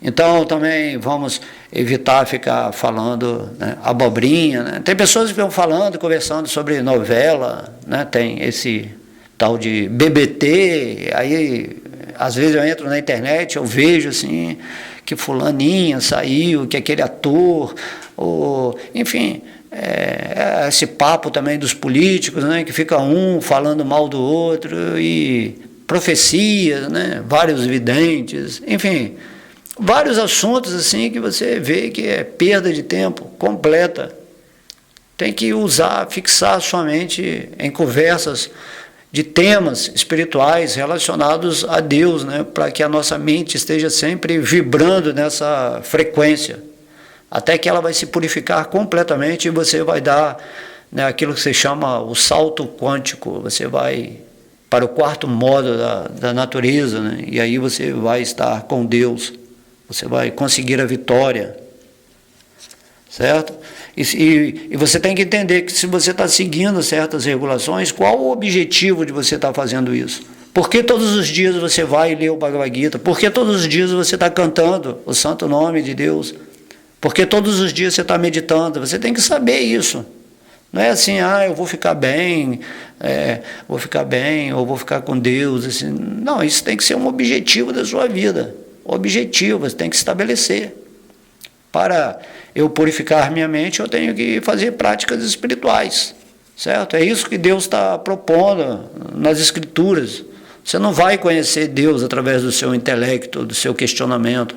Então, também vamos evitar ficar falando, né, abobrinha, né? Tem pessoas que ficam falando, conversando sobre novela, né? Tem esse tal de BBT, aí às vezes eu entro na internet, eu vejo assim, que fulaninha saiu, que aquele ator, enfim, esse papo também dos políticos, né, que fica um falando mal do outro, e profecias, né, vários videntes, enfim, vários assuntos assim que você vê que é perda de tempo completa. Tem que fixar sua mente em conversas de temas espirituais relacionados a Deus, né, para que a nossa mente esteja sempre vibrando nessa frequência, até que ela vai se purificar completamente e você vai dar, né, aquilo que se chama o salto quântico. Você vai para o quarto modo da natureza, né, e aí você vai estar com Deus, você vai conseguir a vitória, certo? E você tem que entender que se você está seguindo certas regulações, qual o objetivo de você estar fazendo isso? Por que todos os dias você vai ler o Bhagavad Gita? Por que todos os dias você está cantando o santo nome de Deus? Por que todos os dias você está meditando? Você tem que saber isso. Não é assim, eu vou ficar bem, ou vou ficar com Deus. Assim. Não, isso tem que ser um objetivo da sua vida. Objetivo, você tem que estabelecer. Para eu purificar minha mente, eu tenho que fazer práticas espirituais, certo? É isso que Deus está propondo nas Escrituras, Você não vai conhecer Deus através do seu intelecto, do seu questionamento.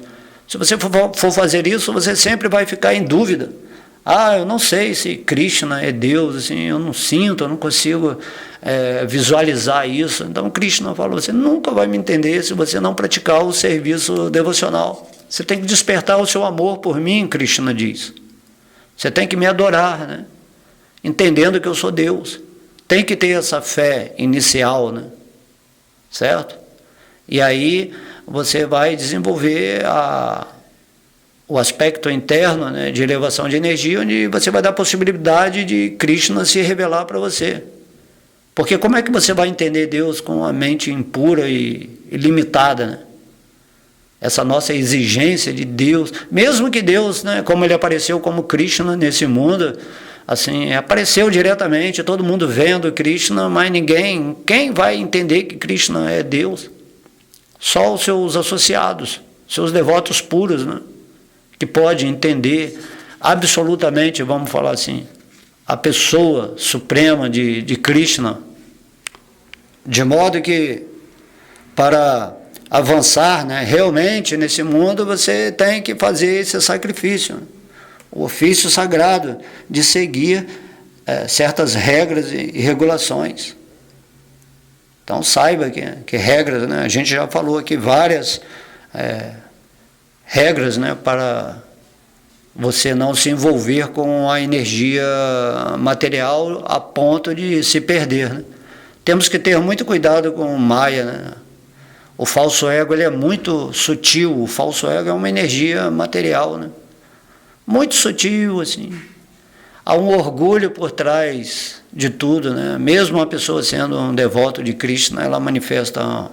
Se você for fazer isso, você sempre vai ficar em dúvida. Eu não sei se Krishna é Deus, assim, eu não sinto, eu não consigo visualizar isso. Então Krishna falou, você nunca vai me entender se você não praticar o serviço devocional. Você tem que despertar o seu amor por mim, Krishna diz. Você tem que me adorar, né? Entendendo que eu sou Deus. Tem que ter essa fé inicial, né? Certo? E aí você vai desenvolver o aspecto interno, né, de elevação de energia, onde você vai dar a possibilidade de Krishna se revelar para você. Porque como é que você vai entender Deus com a mente impura e limitada, né? Essa nossa exigência de Deus, mesmo que Deus, né, como ele apareceu como Krishna nesse mundo, assim, apareceu diretamente, todo mundo vendo Krishna, mas quem vai entender que Krishna é Deus? Só os seus associados, seus devotos puros, né? Que pode entender absolutamente, vamos falar assim, a pessoa suprema de Krishna, de modo que para avançar, né, realmente nesse mundo você tem que fazer esse sacrifício, o ofício sagrado de seguir certas regras e regulações. Então saiba que regras, né, a gente já falou aqui várias regras, né, para você não se envolver com a energia material a ponto de se perder, né? Temos que ter muito cuidado com o Maya, né? O falso ego, ele é muito sutil. O falso ego é uma energia material, né? Muito sutil, assim. Há um orgulho por trás de tudo, né? Mesmo uma pessoa sendo um devoto de Krishna, ela manifesta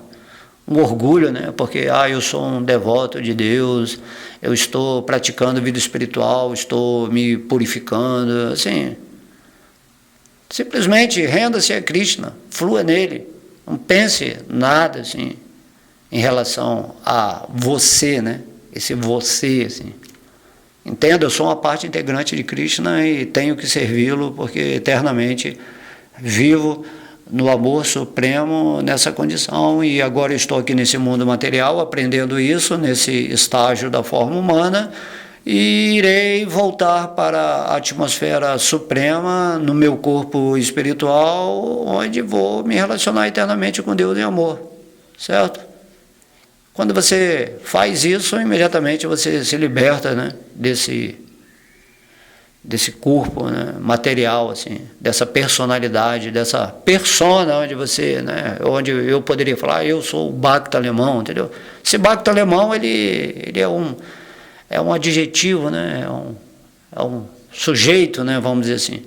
um orgulho, né? Porque eu sou um devoto de Deus, eu estou praticando vida espiritual, estou me purificando, assim. Simplesmente renda-se a Krishna, flua nele, não pense nada, assim, em relação a você, né? Esse você, assim. Entenda, eu sou uma parte integrante de Krishna e tenho que servi-lo porque eternamente vivo no amor supremo nessa condição, e agora estou aqui nesse mundo material aprendendo isso, nesse estágio da forma humana, e irei voltar para a atmosfera suprema no meu corpo espiritual, onde vou me relacionar eternamente com Deus em amor, certo? Quando você faz isso, imediatamente você se liberta, né, desse corpo, né, material, assim, dessa personalidade, dessa persona onde você, né, onde eu poderia falar, eu sou o Bhakta alemão, entendeu? Esse Bhakta alemão, ele é um adjetivo, né, é um sujeito, né, vamos dizer assim.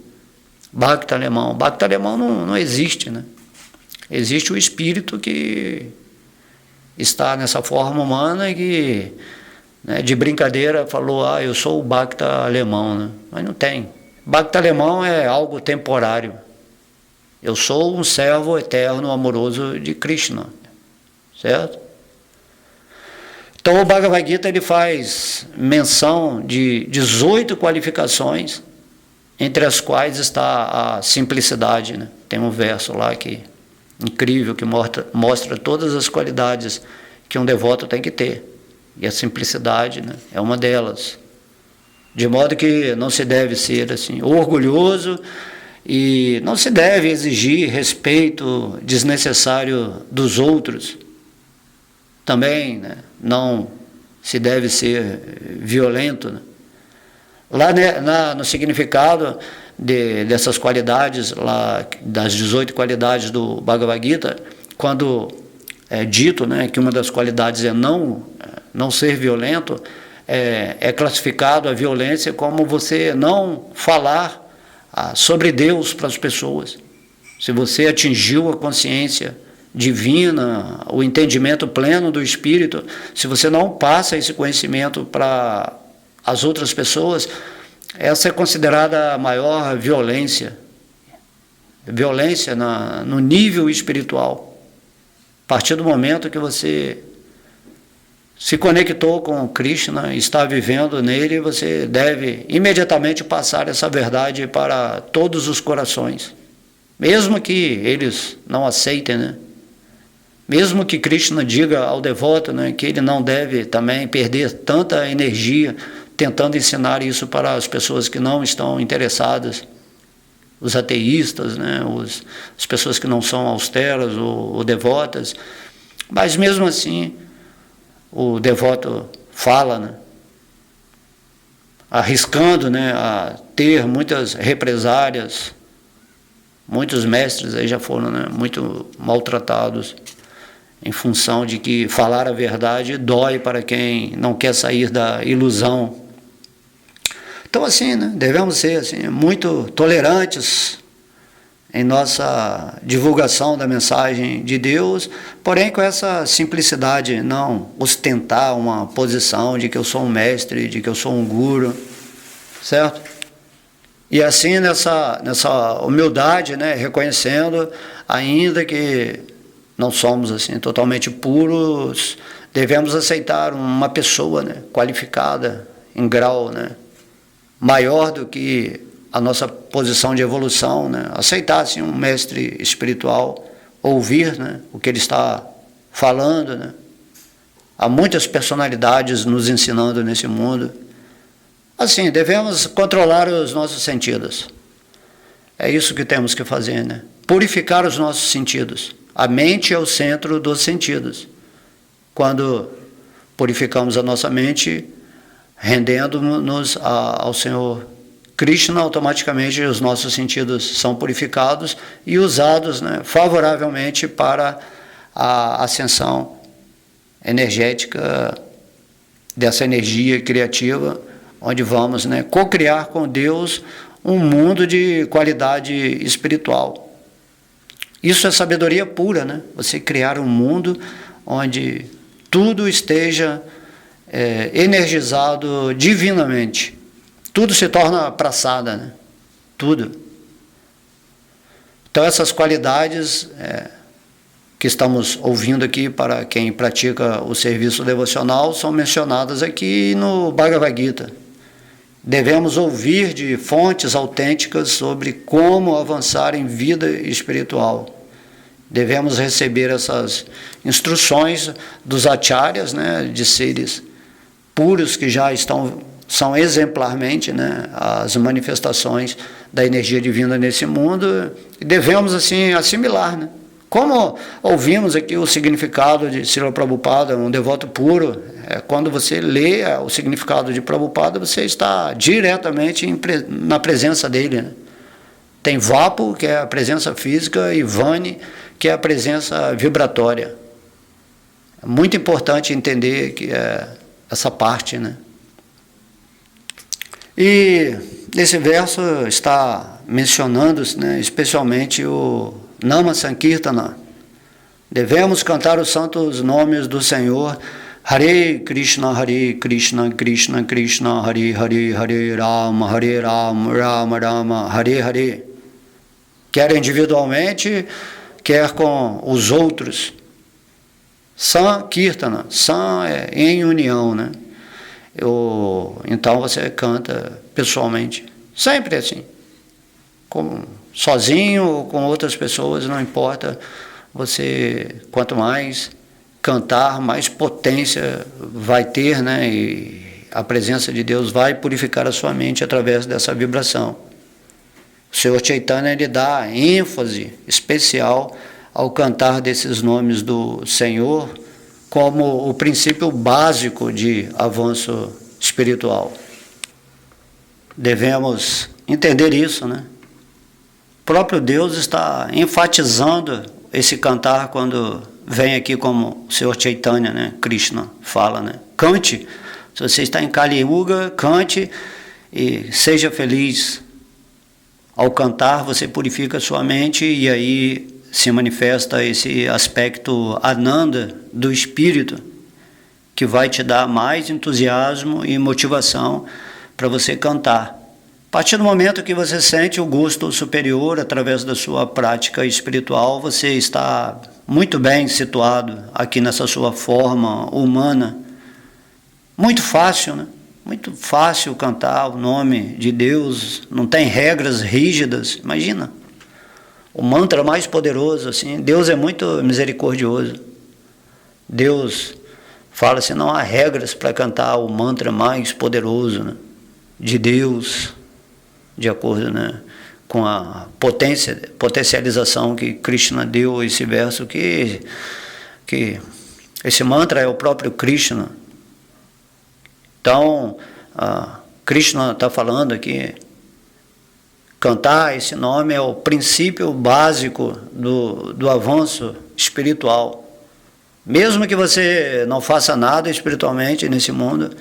Bhakta alemão não existe, né? Existe o espírito que está nessa forma humana e que, né, de brincadeira falou, eu sou o Bhakta alemão, né? Mas não tem. Bhakta alemão é algo temporário. Eu sou um servo eterno, amoroso de Krishna, certo? Então o Bhagavad Gita, ele faz menção de 18 qualificações, entre as quais está a simplicidade, né? Tem um verso lá que incrível, que mostra todas as qualidades que um devoto tem que ter. E a simplicidade, né, é uma delas. De modo que não se deve ser assim orgulhoso e não se deve exigir respeito desnecessário dos outros. Também, né, não se deve ser violento, né? Lá no significado dessas qualidades, lá, das 18 qualidades do Bhagavad Gita, quando é dito, né, que uma das qualidades é não ser violento, é classificado a violência como você não falar sobre Deus para as pessoas. Se você atingiu a consciência divina, o entendimento pleno do Espírito, se você não passa esse conhecimento para as outras pessoas, essa é considerada a maior violência no nível espiritual. A partir do momento que você se conectou com Krishna, está vivendo nele, você deve imediatamente passar essa verdade para todos os corações, mesmo que eles não aceitem, né? Mesmo que Krishna diga ao devoto, né, que ele não deve também perder tanta energia tentando ensinar isso para as pessoas que não estão interessadas, os ateístas, né, as pessoas que não são austeras ou devotas, mas mesmo assim o devoto fala, né, arriscando, né, a ter muitas represálias. Muitos mestres aí já foram, né, muito maltratados em função de que falar a verdade dói para quem não quer sair da ilusão. Então, assim, né, devemos ser assim, muito tolerantes em nossa divulgação da mensagem de Deus, porém com essa simplicidade, não ostentar uma posição de que eu sou um mestre, de que eu sou um guru, certo? E assim nessa humildade, né, reconhecendo ainda que não somos assim totalmente puros, devemos aceitar uma pessoa, né, qualificada em grau, né, maior do que a nossa posição de evolução, né, aceitar assim, um mestre espiritual, ouvir, né, o que ele está falando, né. Há muitas personalidades nos ensinando nesse mundo. Assim, devemos controlar os nossos sentidos. É isso que temos que fazer, né? Purificar os nossos sentidos. A mente é o centro dos sentidos. Quando purificamos a nossa mente, rendendo-nos ao Senhor Krishna, automaticamente os nossos sentidos são purificados e usados, né, favoravelmente para a ascensão energética dessa energia criativa, onde vamos, né, co-criar com Deus um mundo de qualidade espiritual. Isso é sabedoria pura, né? Você criar um mundo onde tudo esteja energizado divinamente. Tudo se torna praçada, né? Tudo. Então essas qualidades que estamos ouvindo aqui para quem pratica o serviço devocional são mencionadas aqui no Bhagavad Gita. Devemos ouvir de fontes autênticas sobre como avançar em vida espiritual. Devemos receber essas instruções dos acharyas, né, de seres puros que já são exemplarmente, né, as manifestações da energia divina nesse mundo, e devemos assim assimilar, né? Como ouvimos aqui o significado de Srila Prabhupada, um devoto puro, quando você lê o significado de Prabhupada, você está diretamente na presença dele, né? Tem Vapo, que é a presença física, e Vani, que é a presença vibratória. É muito importante entender que essa parte, né? E nesse verso está mencionando, né, especialmente o Nama Sankirtana. Devemos cantar os santos nomes do Senhor. Hare Krishna, Krishna Krishna, Hare Hare, Hare Rama, Rama Rama, Hare Hare. Quer individualmente, quer com os outros. Sankirtana, San é em união, né? Então você canta pessoalmente. Sempre assim. Sozinho ou com outras pessoas, não importa. Você, quanto mais cantar, mais potência vai ter, né? E a presença de Deus vai purificar a sua mente através dessa vibração. O Senhor Chaitanya, ele dá ênfase especial ao cantar desses nomes do Senhor como o princípio básico de avanço espiritual. Devemos entender isso, né? O próprio Deus está enfatizando esse cantar quando vem aqui como o Senhor Chaitanya, né? Krishna fala, né? Cante, se você está em Kali Yuga, cante e seja feliz. Ao cantar você purifica a sua mente e aí se manifesta esse aspecto Ananda do espírito, que vai te dar mais entusiasmo e motivação para você cantar. A partir do momento que você sente o gosto superior através da sua prática espiritual, você está muito bem situado aqui nessa sua forma humana. Muito fácil, né? Muito fácil cantar o nome de Deus, não tem regras rígidas, imagina. O mantra mais poderoso, assim, Deus é muito misericordioso. Deus fala assim, não há regras para cantar o mantra mais poderoso, né, de Deus, de acordo, né, com a potencialização que Krishna deu esse verso, que esse mantra é o próprio Krishna. Então, Krishna está falando aqui, cantar esse nome é o princípio básico do avanço espiritual. Mesmo que você não faça nada espiritualmente nesse mundo,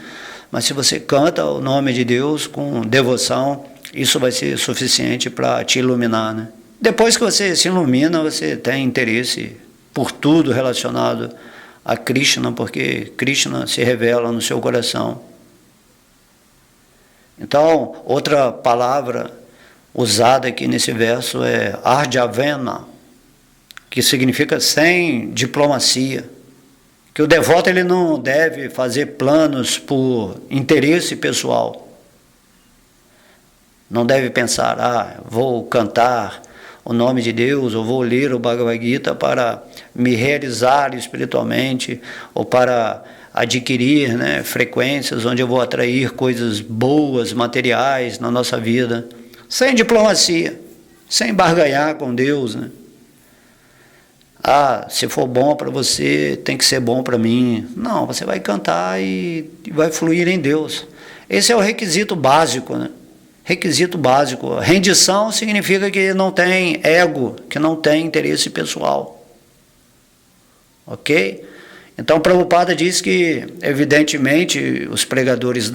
mas se você canta o nome de Deus com devoção, isso vai ser suficiente para te iluminar, né? Depois que você se ilumina, você tem interesse por tudo relacionado a Krishna, porque Krishna se revela no seu coração. Então, outra palavra usada aqui nesse verso é Arjavena, que significa sem diplomacia, que o devoto ele não deve fazer planos por interesse pessoal. Não deve pensar, vou cantar o nome de Deus, ou vou ler o Bhagavad Gita para me realizar espiritualmente, ou para adquirir, né, frequências onde eu vou atrair coisas boas, materiais na nossa vida, sem diplomacia, sem barganhar com Deus, né? Se for bom para você, tem que ser bom para mim. Não, você vai cantar e vai fluir em Deus. Esse é o requisito básico, né? Requisito básico. Rendição significa que não tem ego, que não tem interesse pessoal. Ok? Então, Prabhupada diz que, evidentemente, os pregadores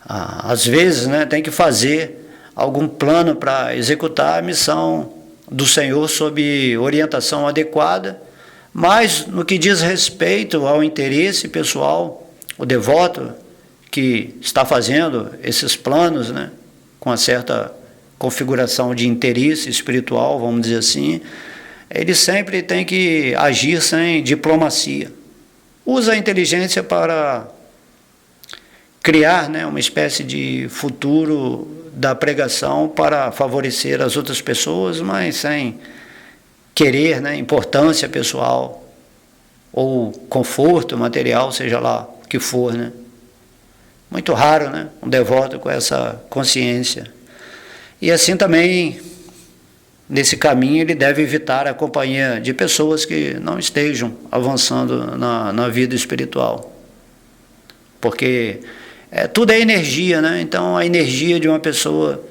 às vezes, né, tem que fazer algum plano para executar a missão do Senhor sob orientação adequada, mas no que diz respeito ao interesse pessoal, o devoto que está fazendo esses planos, né, com uma certa configuração de interesse espiritual, vamos dizer assim, ele sempre tem que agir sem diplomacia. Usa a inteligência para criar, né, uma espécie de futuro da pregação para favorecer as outras pessoas, mas sem querer, né, importância pessoal ou conforto material, seja lá o que for, né? Muito raro, né, um devoto com essa consciência. E assim também, nesse caminho, ele deve evitar a companhia de pessoas que não estejam avançando na vida espiritual. Porque tudo é energia, né? Então, a energia de uma pessoa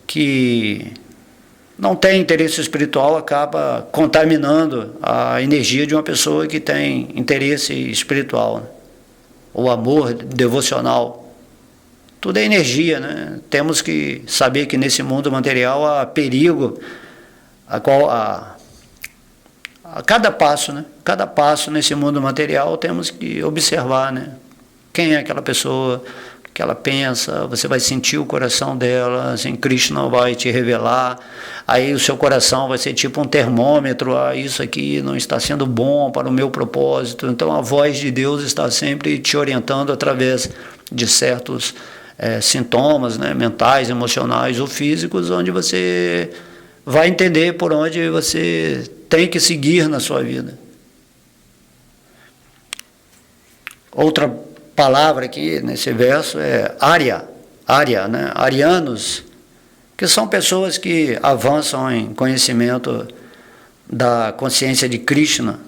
que não tem interesse espiritual acaba contaminando a energia de uma pessoa que tem interesse espiritual, né? O amor devocional. Tudo é energia, né? Temos que saber que nesse mundo material há perigo a cada passo, né? Cada passo nesse mundo material temos que observar, né? Quem é aquela pessoa, o que ela pensa, você vai sentir o coração dela, assim, Krishna vai te revelar, aí o seu coração vai ser tipo um termômetro, isso aqui não está sendo bom para o meu propósito. Então a voz de Deus está sempre te orientando através de certos sintomas, né, mentais, emocionais ou físicos, onde você vai entender por onde você tem que seguir na sua vida. Outra palavra aqui nesse verso é Arya, né? Arianos, que são pessoas que avançam em conhecimento da consciência de Krishna,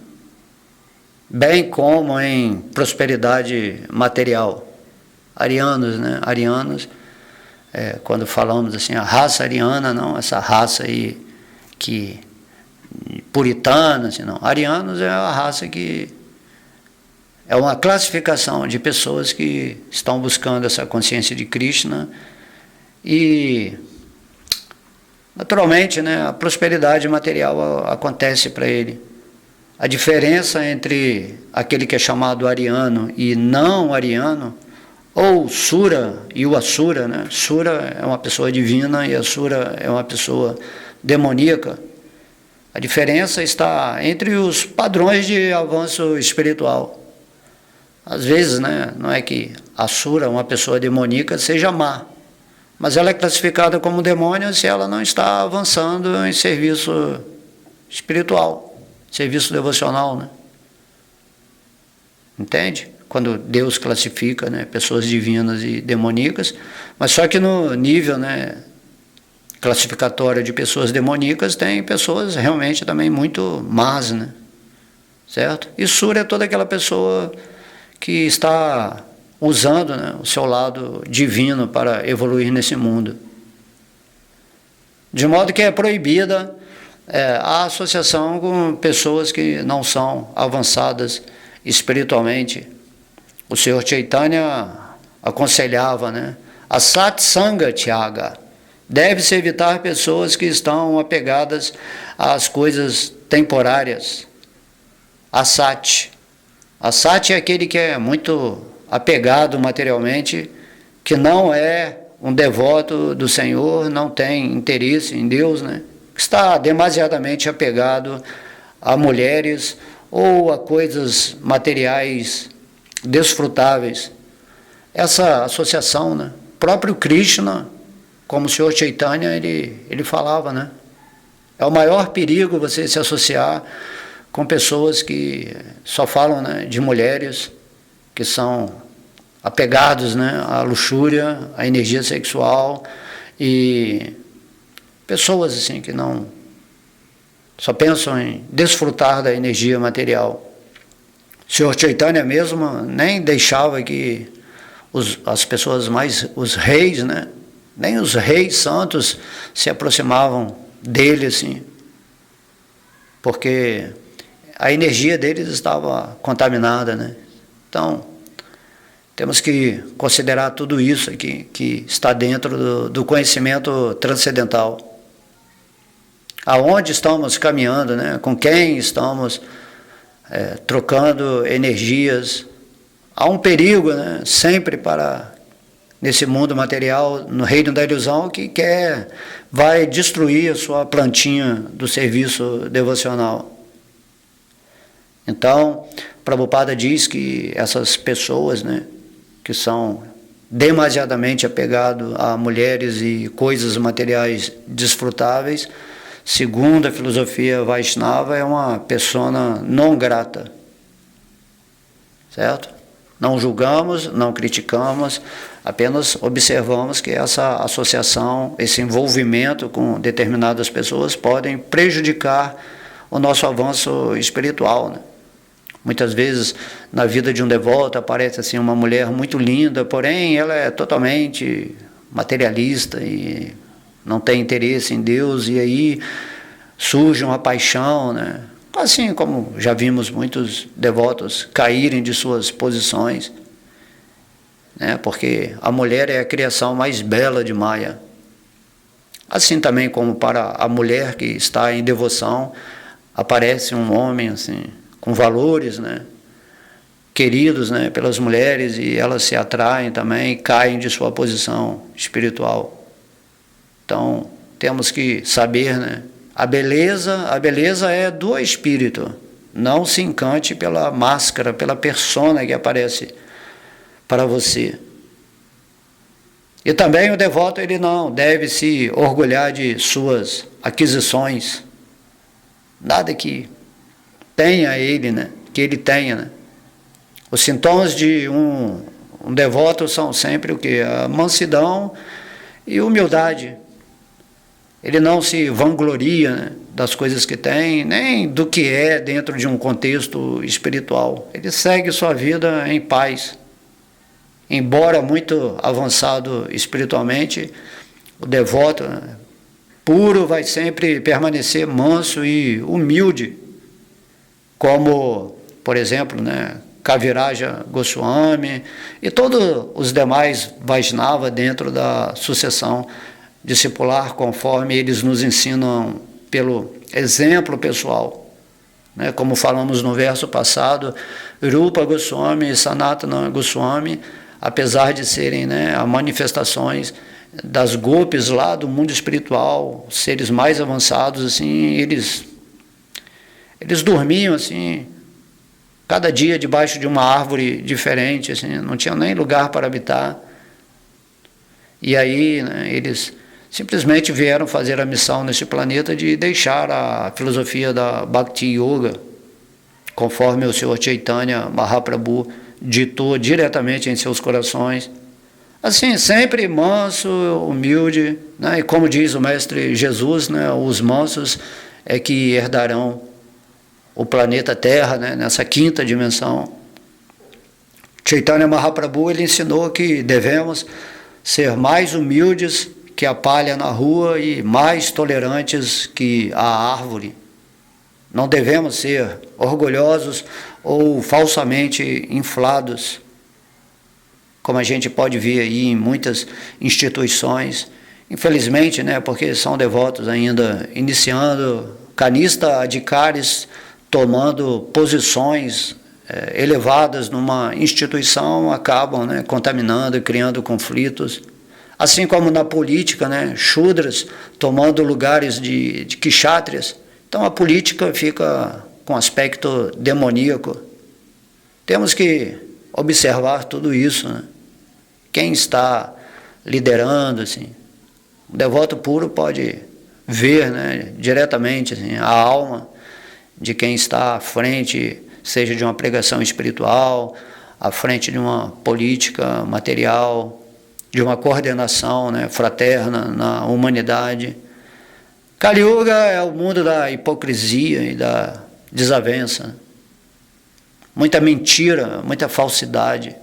bem como em prosperidade material. Arianos, né? Arianos, quando falamos assim, a raça ariana, não essa raça aí que puritana, assim, não. Arianos é a raça que é uma classificação de pessoas que estão buscando essa consciência de Krishna e, naturalmente, né, a prosperidade material acontece para ele. A diferença entre aquele que é chamado ariano e não ariano, ou Sura e o Asura, né? Sura é uma pessoa divina e Asura é uma pessoa demoníaca. A diferença está entre os padrões de avanço espiritual. Às vezes, né, não é que Asura, uma pessoa demoníaca, seja má, mas ela é classificada como demônio se ela não está avançando em serviço espiritual. serviço devocional, né? Entende? Quando Deus classifica, né, pessoas divinas e demoníacas, mas só que no nível, né, classificatório de pessoas demoníacas tem pessoas realmente também muito más, né? Certo? E Sura é toda aquela pessoa que está usando, né, o seu lado divino para evoluir nesse mundo. De modo que é proibida a associação com pessoas que não são avançadas espiritualmente. O Senhor Chaitanya aconselhava, né? A satsanga tyaga. Deve-se evitar pessoas que estão apegadas às coisas temporárias. Asat. Asat é aquele que é muito apegado materialmente, que não é um devoto do Senhor, não tem interesse em Deus, né? Está demasiadamente apegado a mulheres ou a coisas materiais desfrutáveis. Essa associação, né? O próprio Krishna, como o Senhor Chaitanya, ele falava, né? É o maior perigo você se associar com pessoas que só falam, né, de mulheres, que são apegados, né, à luxúria, à energia sexual, e pessoas assim que não só pensam em desfrutar da energia material. O Senhor Chaitanya mesmo nem deixava que as pessoas mais, os reis, né, nem os reis santos se aproximavam dele assim, porque a energia deles estava contaminada, né? Então, temos que considerar tudo isso aqui, que está dentro do conhecimento transcendental. Aonde estamos caminhando, né? Com quem estamos trocando energias. Há um perigo, né? Sempre nesse mundo material, no reino da ilusão, que vai destruir a sua plantinha do serviço devocional. Então, Prabhupada diz que essas pessoas, né, que são demasiadamente apegados a mulheres e coisas materiais desfrutáveis, segundo a filosofia Vaishnava, é uma persona não grata. Certo? Não julgamos, não criticamos, apenas observamos que essa associação, esse envolvimento com determinadas pessoas podem prejudicar o nosso avanço espiritual, né? Muitas vezes na vida de um devoto aparece assim uma mulher muito linda, porém ela é totalmente materialista e não tem interesse em Deus, e aí surge uma paixão, né? Assim como já vimos muitos devotos caírem de suas posições, né? Porque a mulher é a criação mais bela de Maya. Assim também como para a mulher que está em devoção, aparece um homem assim, com valores, né, queridos, né, pelas mulheres, e elas se atraem também, caem de sua posição espiritual. Então, temos que saber, né, a beleza é do espírito. Não se encante pela máscara, pela persona que aparece para você. E também o devoto, ele não deve se orgulhar de suas aquisições. Nada que tenha ele, né? Que ele tenha, né? Os sintomas de um devoto são sempre o quê? A mansidão e humildade. Ele não se vangloria, né, das coisas que tem, nem do que é dentro de um contexto espiritual. Ele segue sua vida em paz. Embora muito avançado espiritualmente, o devoto, né, puro vai sempre permanecer manso e humilde, como, por exemplo, né, Kaviraja Goswami e todos os demais Vaishnava dentro da sucessão discipular, conforme eles nos ensinam pelo exemplo pessoal. Né, como falamos no verso passado, Rupa Goswami e Sanatana Goswami, apesar de serem, né, as manifestações das gopis lá do mundo espiritual, seres mais avançados, assim, eles dormiam assim, cada dia debaixo de uma árvore diferente, assim, não tinham nem lugar para habitar. E aí, né, eles simplesmente vieram fazer a missão nesse planeta de deixar a filosofia da Bhakti Yoga, conforme o Senhor Chaitanya Mahaprabhu ditou diretamente em seus corações. Assim, sempre manso, humilde, né? E como diz o Mestre Jesus, né? Os mansos é que herdarão o planeta Terra, né? Nessa quinta dimensão. Chaitanya Mahaprabhu, ele ensinou que devemos ser mais humildes que a palha na rua e mais tolerantes que a árvore. Não devemos ser orgulhosos ou falsamente inflados, como a gente pode ver aí em muitas instituições, infelizmente, né, porque são devotos ainda iniciando, canista adhikaris, tomando posições elevadas numa instituição, acabam, né, contaminando e criando conflitos. Assim como na política, né, shudras tomando lugares de kshatriyas. Então a política fica com aspecto demoníaco. Temos que observar tudo isso, né? Quem está liderando, assim, o devoto puro pode ver, né, diretamente, assim, a alma de quem está à frente, seja de uma pregação espiritual, à frente de uma política material, de uma coordenação, né, fraterna na humanidade. Kali Yuga é o mundo da hipocrisia e da desavença. Muita mentira, muita falsidade.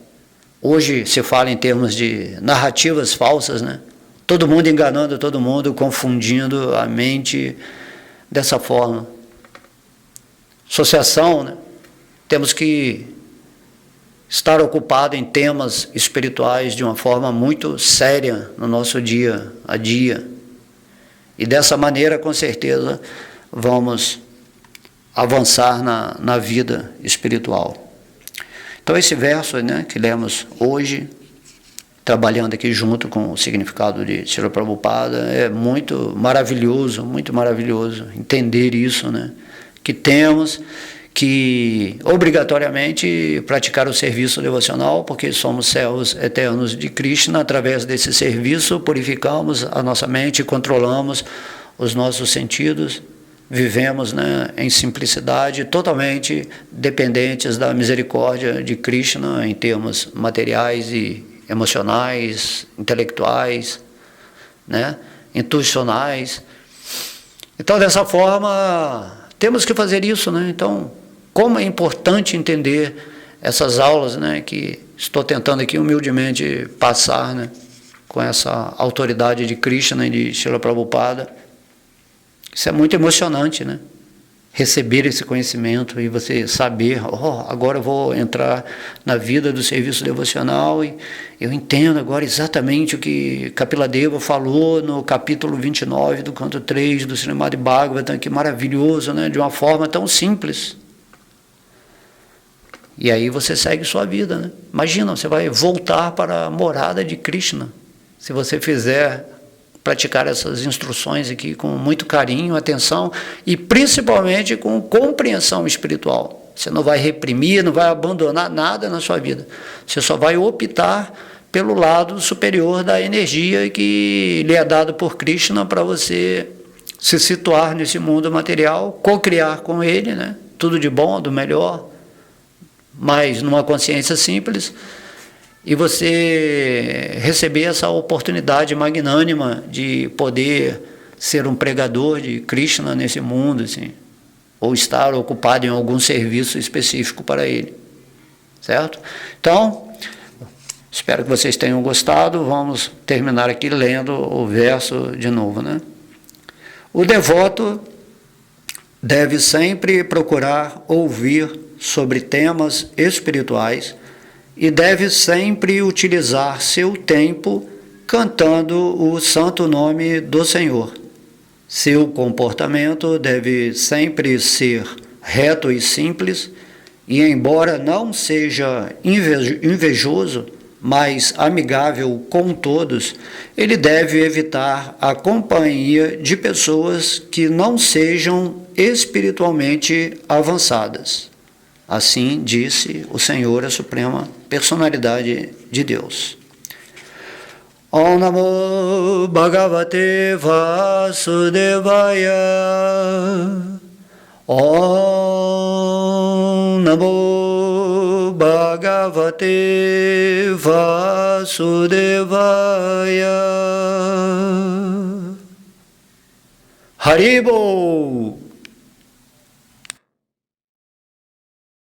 Hoje se fala em termos de narrativas falsas, né? Todo mundo enganando todo mundo, confundindo a mente dessa forma. Associação, né? Temos que estar ocupado em temas espirituais de uma forma muito séria no nosso dia a dia. E dessa maneira, com certeza, vamos avançar na vida espiritual. Então esse verso, né, que lemos hoje, trabalhando aqui junto com o significado de Srila Prabhupada, é muito maravilhoso entender isso, né, que temos que obrigatoriamente praticar o serviço devocional, porque somos servos eternos de Krishna. Através desse serviço purificamos a nossa mente, controlamos os nossos sentidos, vivemos, né, em simplicidade, totalmente dependentes da misericórdia de Krishna em termos materiais e emocionais, intelectuais, né, intuicionais. Então, dessa forma, temos que fazer isso, né? Então, como é importante entender essas aulas, né, que estou tentando aqui humildemente passar, né, com essa autoridade de Krishna e de Srila Prabhupada. Isso é muito emocionante, né? Receber esse conhecimento e você saber, agora eu vou entrar na vida do serviço devocional e eu entendo agora exatamente o que Kapila Deva falou no capítulo 29 do canto 3 do Srimad Bhagavatam, que maravilhoso, né? De uma forma tão simples. E aí você segue sua vida, né? Imagina, você vai voltar para a morada de Krishna, se você praticar essas instruções aqui com muito carinho, atenção e principalmente com compreensão espiritual. Você não vai reprimir, não vai abandonar nada na sua vida. Você só vai optar pelo lado superior da energia que lhe é dado por Krishna para você se situar nesse mundo material, co-criar com ele, né? Tudo de bom, do melhor, mas numa consciência simples. E você receber essa oportunidade magnânima de poder ser um pregador de Krishna nesse mundo, assim, ou estar ocupado em algum serviço específico para ele, certo? Então, espero que vocês tenham gostado. Vamos terminar aqui lendo o verso de novo, né? O devoto deve sempre procurar ouvir sobre temas espirituais e deve sempre utilizar seu tempo cantando o santo nome do Senhor. Seu comportamento deve sempre ser reto e simples, e embora não seja invejoso, mas amigável com todos, ele deve evitar a companhia de pessoas que não sejam espiritualmente avançadas. Assim disse o Senhor, a Suprema Personalidade de Deus. Om Namo Bhagavate Vasudevaya. Om Namo Bhagavate Vasudevaya. Haribol.